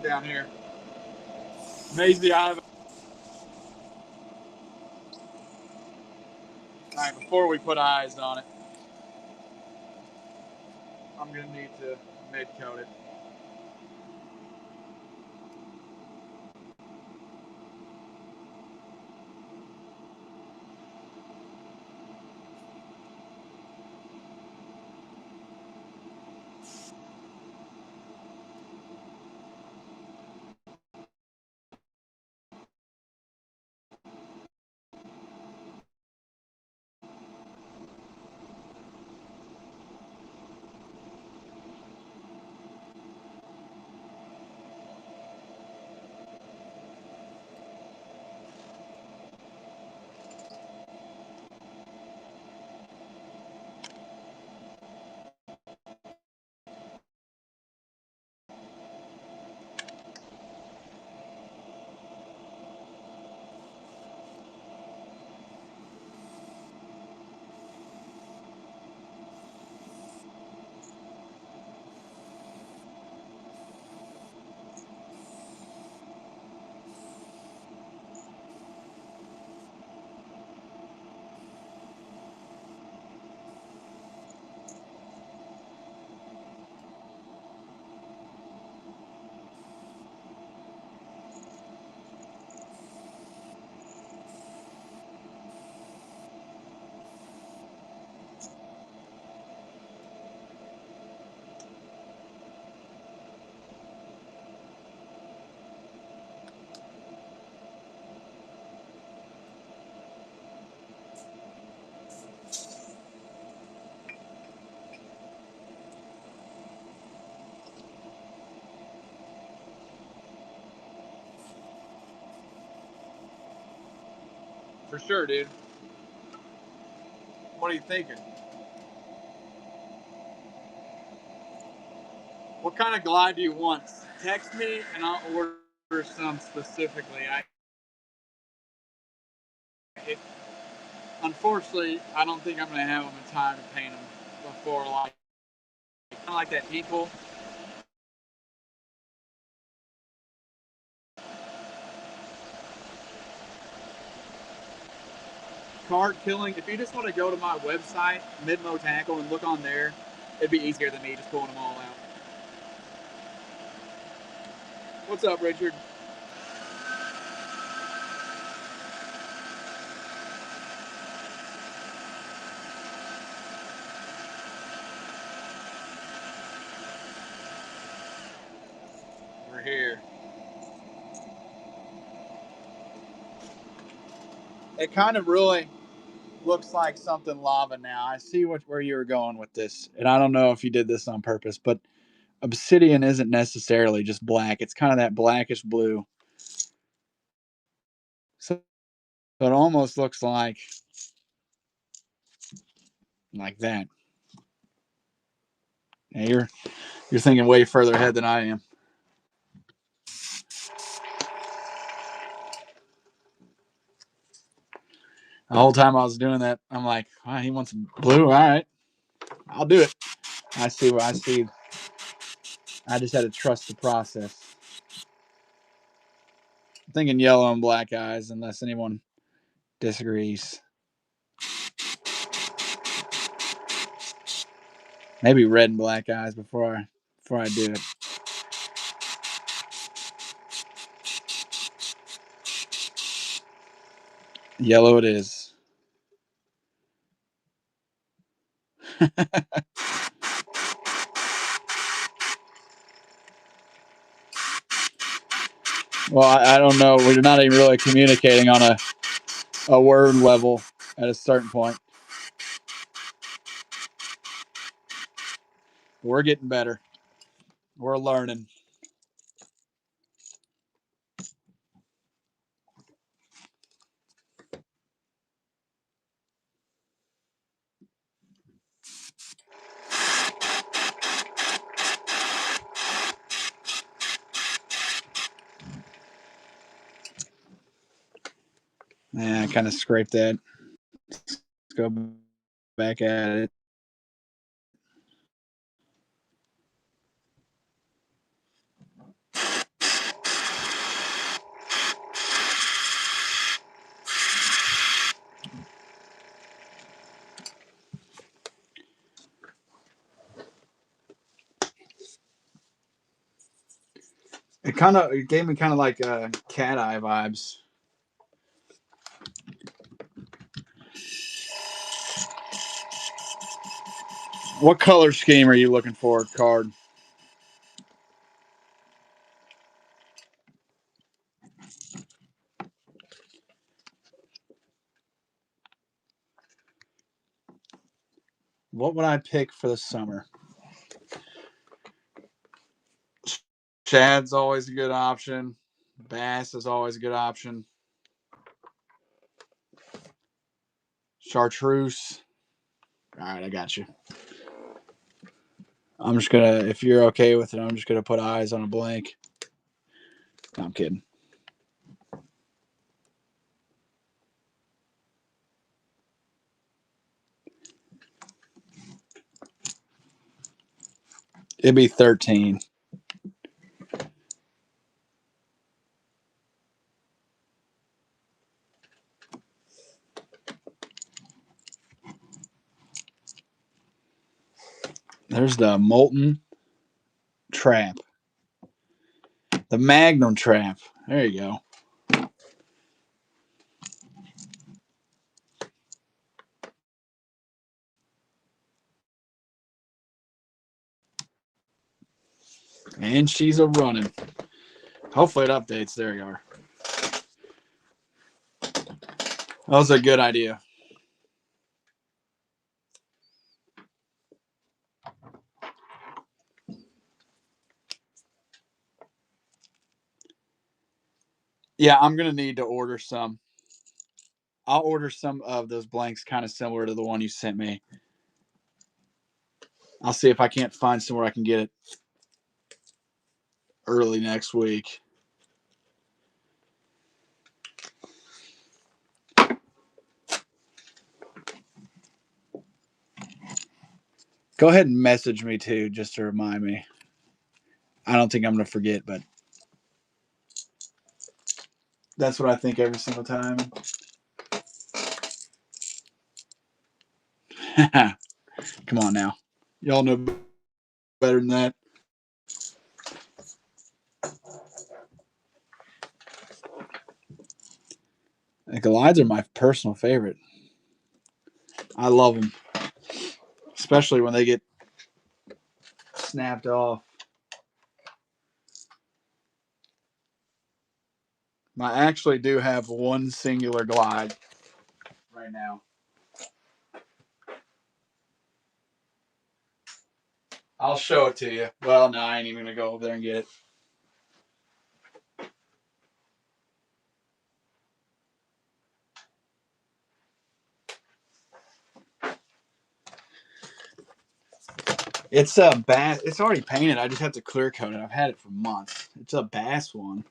Down here. Maisie, I have. All right, before we put eyes on it, I'm gonna need to mid coat it. For sure, dude. What are you thinking? What kind of glide do you want? Text me and I'll order some specifically. It, unfortunately, I don't think I'm gonna have them in time to paint them before like kind of like that equal. Card killing. If you just want to go to my website, Midmo Tackle, and look on there, it'd be easier than me just pulling them all out. What's up, Richard? We're here. It kind of really looks like something lava now. I see where you were going with this, and I don't know if you did this on purpose, but obsidian isn't necessarily just black. It's kind of that blackish blue. So it almost looks like that. Yeah, you're thinking way further ahead than I am. The whole time I was doing that, I'm like, wow, he wants blue. All right, I'll do it. I see what I see. I just had to trust the process. I'm thinking yellow and black eyes, unless anyone disagrees. Maybe red and black eyes before I do it. Yellow it is. Well, I don't know. We're not even really communicating on a word level at a certain point. We're getting better. We're learning. Yeah, I kind of scraped that. Let's go back at it. It gave me kind of like cat eye vibes. What color scheme are you looking for, card? What would I pick for the summer? Shad's always a good option. Bass is always a good option. Chartreuse. All right, I got you. I'm just gonna, if you're okay with it, I'm just gonna put eyes on a blank. No, I'm kidding. It'd be 13. There's the Molten trap. The Magnum trap. There you go. And she's a running. Hopefully it updates. There you are. That was a good idea. Yeah, I'm gonna need to order some. I'll order some of those blanks kind of similar to the one you sent me. I'll see if I can't find somewhere I can get it early next week. Go ahead and message me too, just to remind me. I don't think I'm going to forget, but that's what I think every single time. Come on now. Y'all know better than that. The glides are my personal favorite. I love them, especially when they get snapped off. I actually do have one singular glide right now. I'll show it to you. Well, no, I ain't even going to go over there and get it. It's a bass. It's already painted. I just have to clear coat it. I've had it for months. It's a bass one.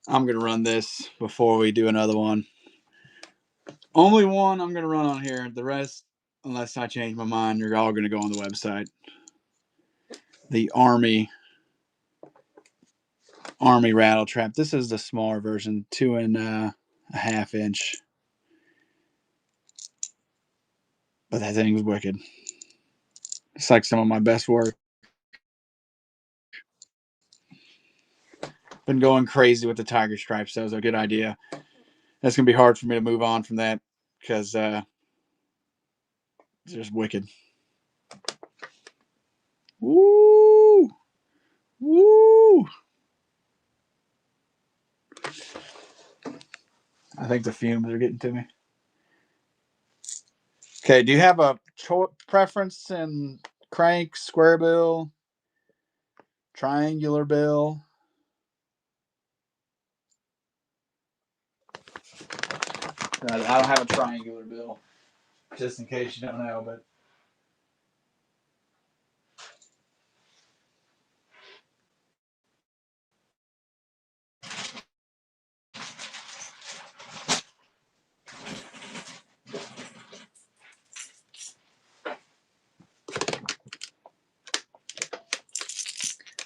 I'm going to run this before we do another one. Only one I'm going to run on here. The rest, unless I change my mind, you're all going to go on the website. The Army rattle trap. This is the smaller version, 2.5 inch. But that thing was wicked. It's like some of my best work. Been going crazy with the tiger stripes. That was a good idea. That's going to be hard for me to move on from that because it's just wicked. Woo! Woo! I think the fumes are getting to me. Okay, do you have a preference in crank, square bill, triangular bill? I don't have a triangular bill, just in case you don't know, but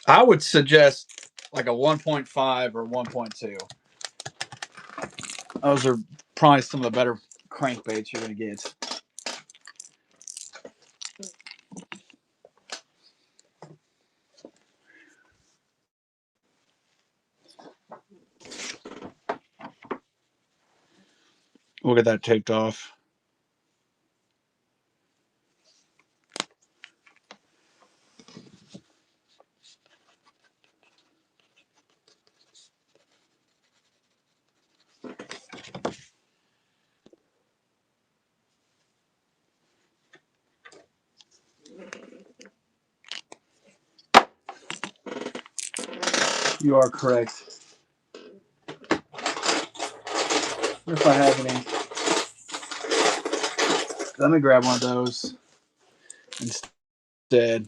I would suggest like a 1.5 or 1.2. Those are probably some of the better crankbaits you're going to get. We'll get that taped off. You are correct. If I have any, let me grab one of those instead.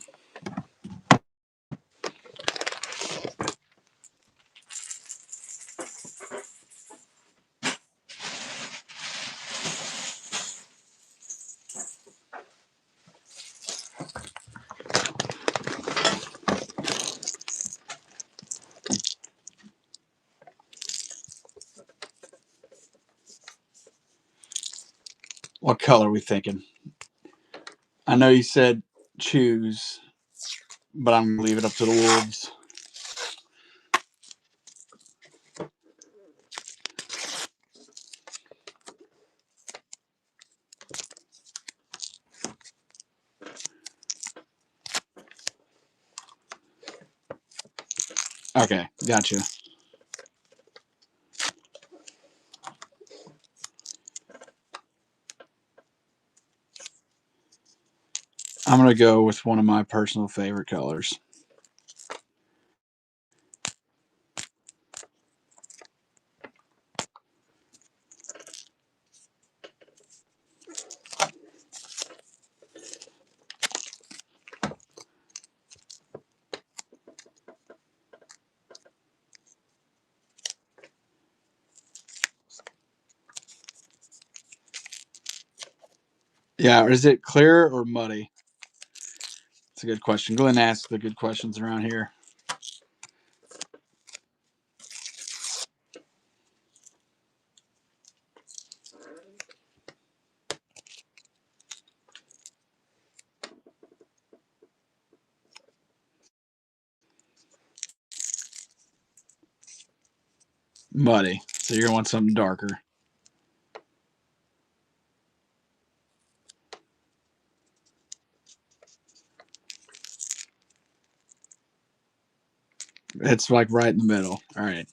What color are we thinking? I know you said choose, but I'm going to leave it up to the wolves. Okay, gotcha. I'm going to go with one of my personal favorite colors. Yeah, or is it clear or muddy? It's a good question. Go ahead and ask the good questions around here. Muddy. So you're going to want something darker. It's like right in the middle. All right.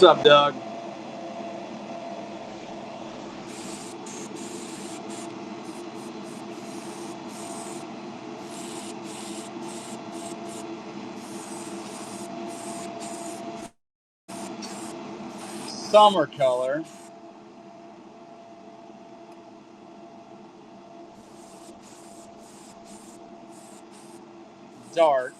What's up, Doug? Summer color. Dark.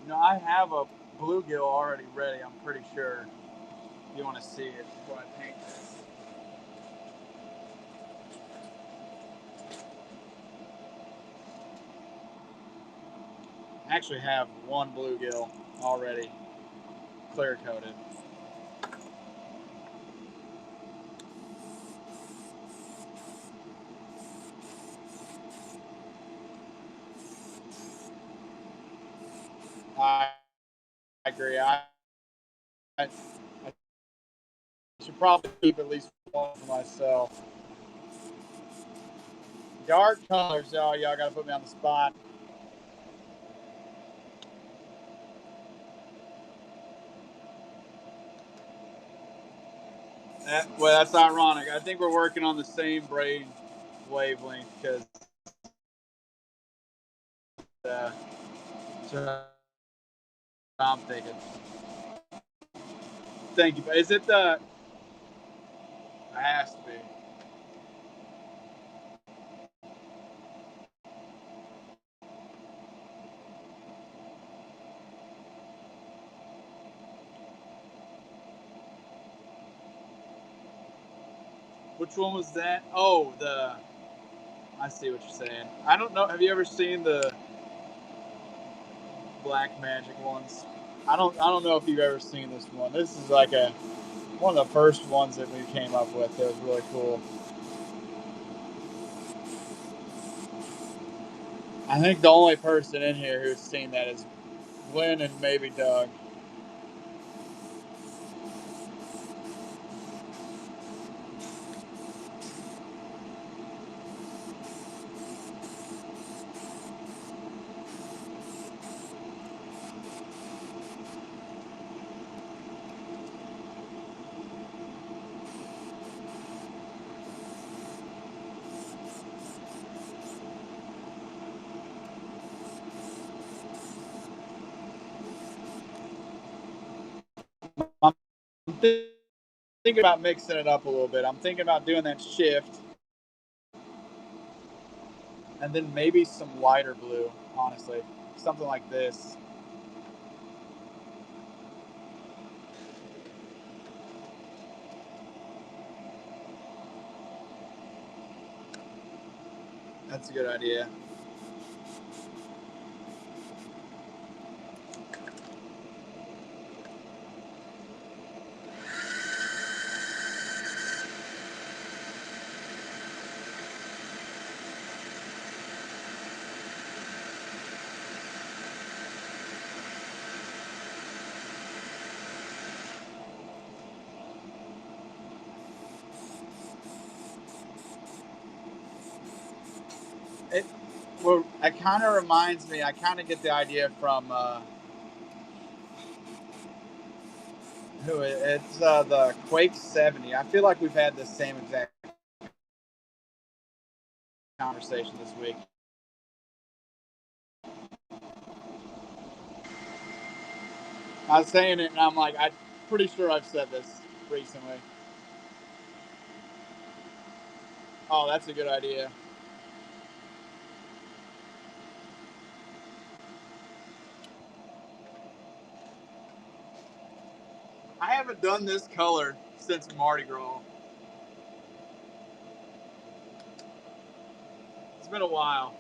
You know, I have a bluegill already ready, I'm pretty sure. If you want to see it before I paint this. I actually have one bluegill already clear coated. I agree. I should probably keep at least one for myself. Dark colors, oh, y'all gotta put me on the spot. Well, that's ironic. I think we're working on the same brain wavelength because so I'm thinking. Thank you. Is it the? It has to be. Which one was that? Oh, the. I see what you're saying. I don't know. Have you ever seen the Black Magic ones? I don't know if you've ever seen this one. This is like one of the first ones that we came up with. That was really cool. I think the only person in here who's seen that is Glenn and maybe Doug. I'm thinking about mixing it up a little bit. I'm thinking about doing that shift and then maybe some lighter blue, honestly. Something like this. That's a good idea. Well, it kind of reminds me. I kind of get the idea from who it's the Quake 70. I feel like we've had the same exact conversation this week. I was saying it, and I'm like, I'm pretty sure I've said this recently. Oh, that's a good idea. I haven't done this color since Mardi Gras. It's been a while.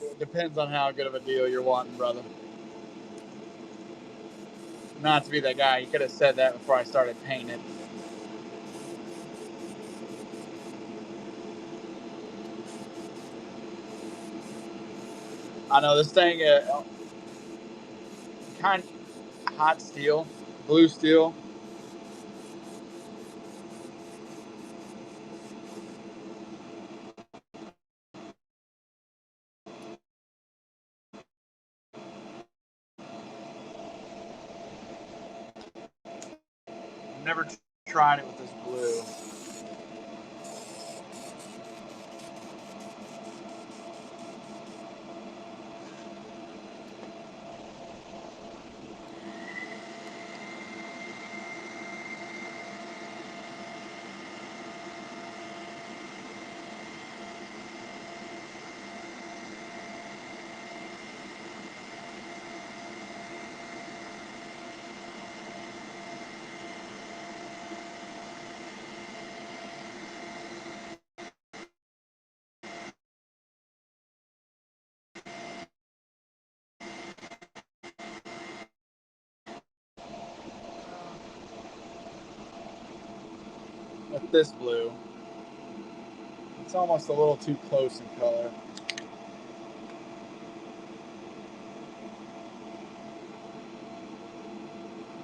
It depends on how good of a deal you're wanting, brother. Not to be that guy. You could have said that before I started painting. I know this thing, kind of hot steel, blue steel. I've never tried it with this blue. With this blue, it's almost a little too close in color.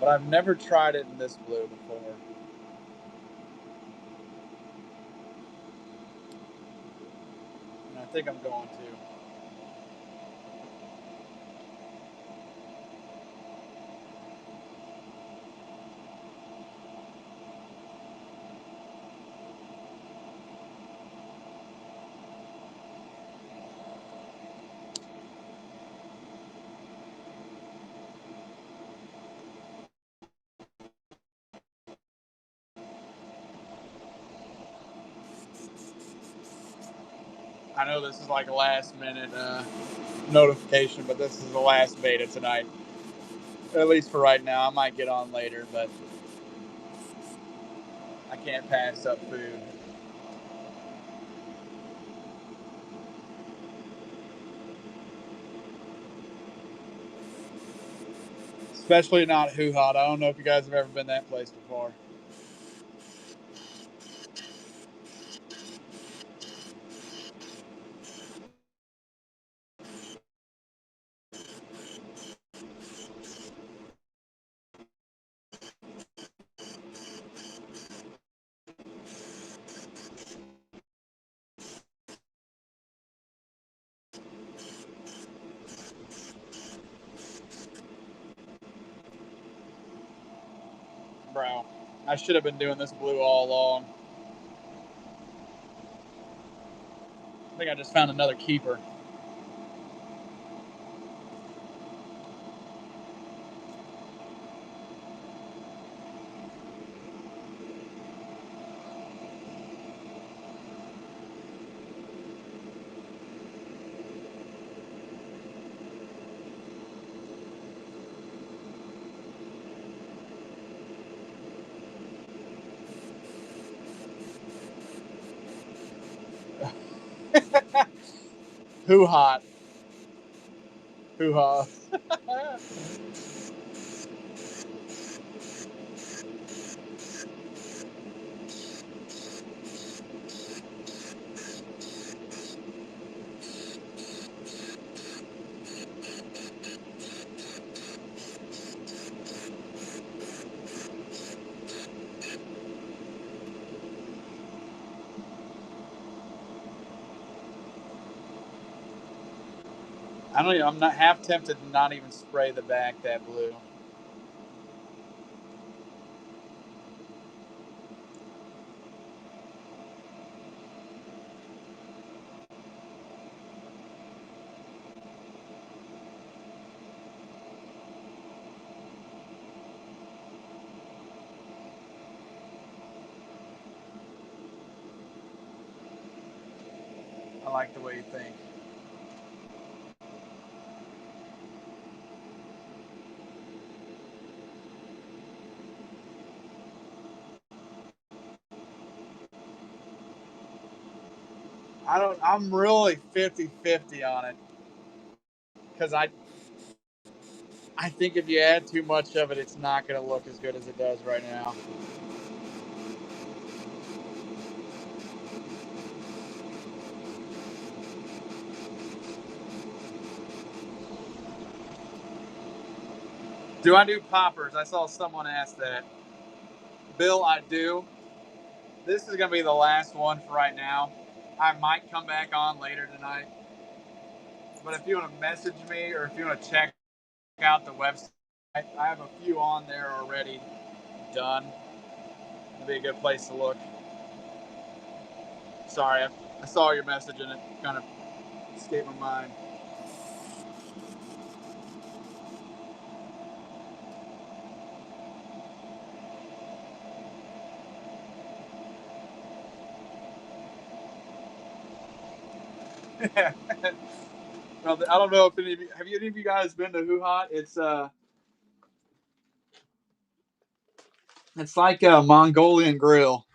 But I've never tried it in this blue before. And I think I'm going to. I know this is like a last minute notification, but this is the last beta tonight. At least for right now. I might get on later, but I can't pass up food. Especially not Hoo Hot. I don't know if you guys have ever been that place before. Bro, I should have been doing this blue all along. I think I just found another keeper. Who hot? Hoo ha. I don't even, I'm not half tempted to not even spray the back that blue. I like the way you think. I'm really 50-50 on it. Because I think if you add too much of it, it's not going to look as good as it does right now. Do I do poppers? I saw someone ask that. Bill, I do. This is going to be the last one for right now. I might come back on later tonight. But if you want to message me or if you want to check out the website, I have a few on there already done. It'd be a good place to look. Sorry, I saw your message and it kind of escaped my mind. Well, I don't know if any of you have any of you guys been to Hoo Hot? It's like a Mongolian grill,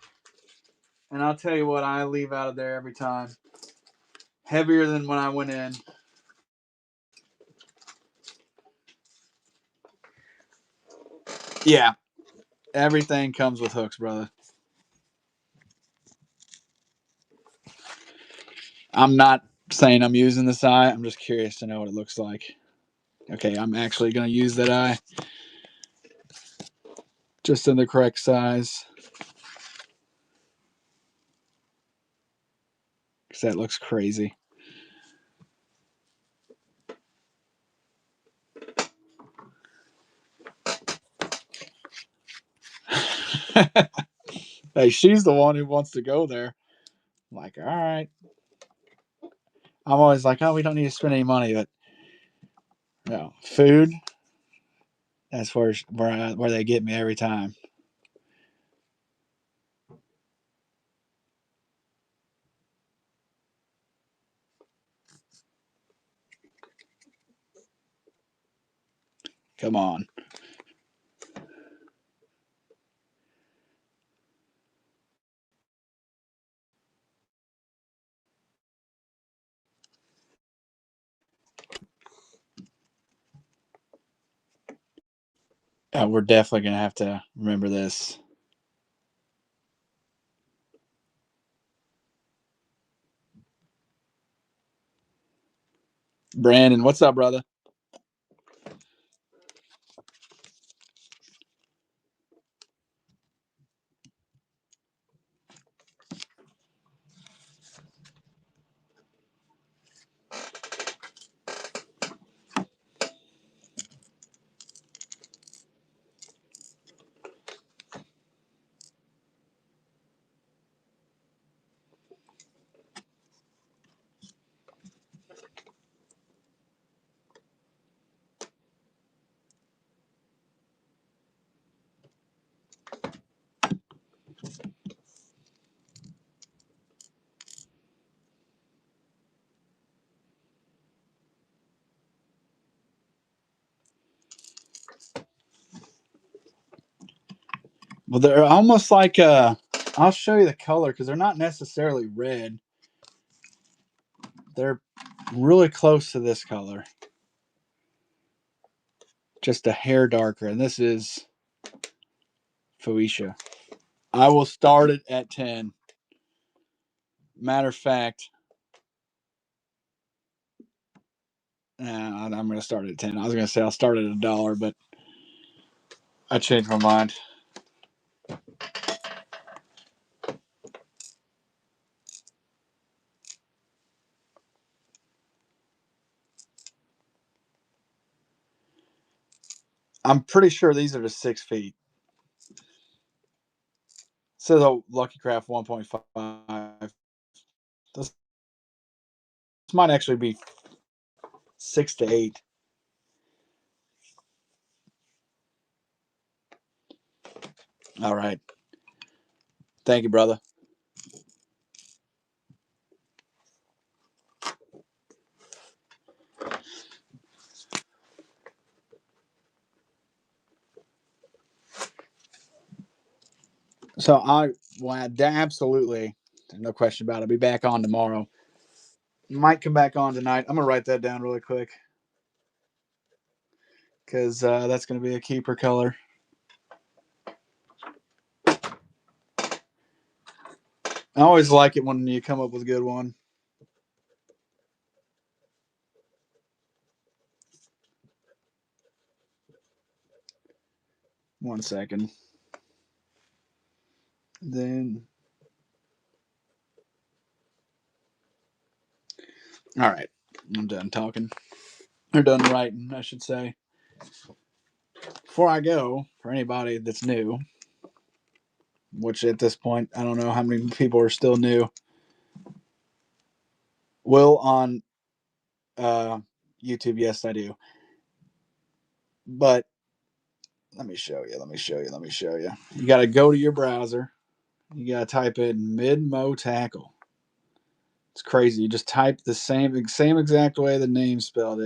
and I'll tell you what, I leave out of there every time heavier than when I went in. Yeah, everything comes with hooks, brother. I'm not saying I'm using this eye. I'm just curious to know what it looks like. Okay, I'm actually going to use that eye just in the correct size because that looks crazy. Hey, she's the one who wants to go there. I'm like, all right. I'm always like, oh, we don't need to spend any money, but no, food. That's where they get me every time. Come on. We're definitely gonna have to remember this. Brandon, what's up, brother? Well, they're almost like I'll show you the color because they're not necessarily red. They're really close to this color. Just a hair darker. And this is Fuchsia. I will start it at 10. Matter of fact, I'm going to start at 10. I was going to say I'll start at $1, but I changed my mind. I'm pretty sure these are the 6 feet. It says Lucky Craft 1.5. This might actually be 6 to 8. All right. Thank you, brother. So absolutely, no question about it. I'll be back on tomorrow. Might come back on tonight. I'm gonna write that down really quick because that's gonna be a keeper color. I always like it when you come up with a good one. One second. Then, all right, I'm done talking. Or done writing, I should say. Before I go, for anybody that's new, which at this point I don't know how many people are still new. Will on YouTube, yes, I do. But let me show you. You got to go to your browser. You got to type in mid-mo tackle. It's crazy. You just type the same exact way the name spelled.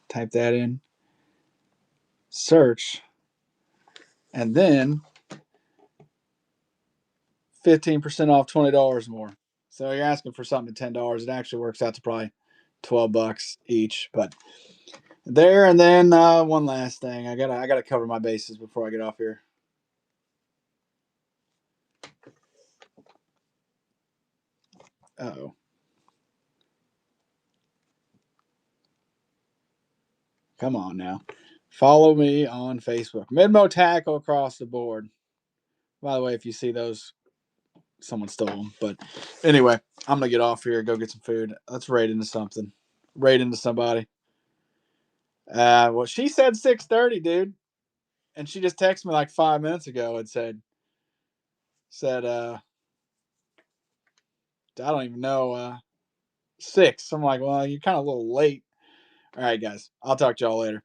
Type that in. Search. And then 15% off $20 more. So you're asking for something at $10. It actually works out to probably $12 each. But there, and then one last thing. I gotta cover my bases before I get off here. Uh-oh. Come on now. Follow me on Facebook. Midmo Tackle across the board. By the way, if you see those, someone stole them. But anyway, I'm going to get off here, go get some food. Let's raid into something. Raid into somebody. Well, she said 6:30, dude. And she just texted me like 5 minutes ago and said, I don't even know, 6. I'm like, well, you're kind of a little late. All right, guys. I'll talk to y'all later.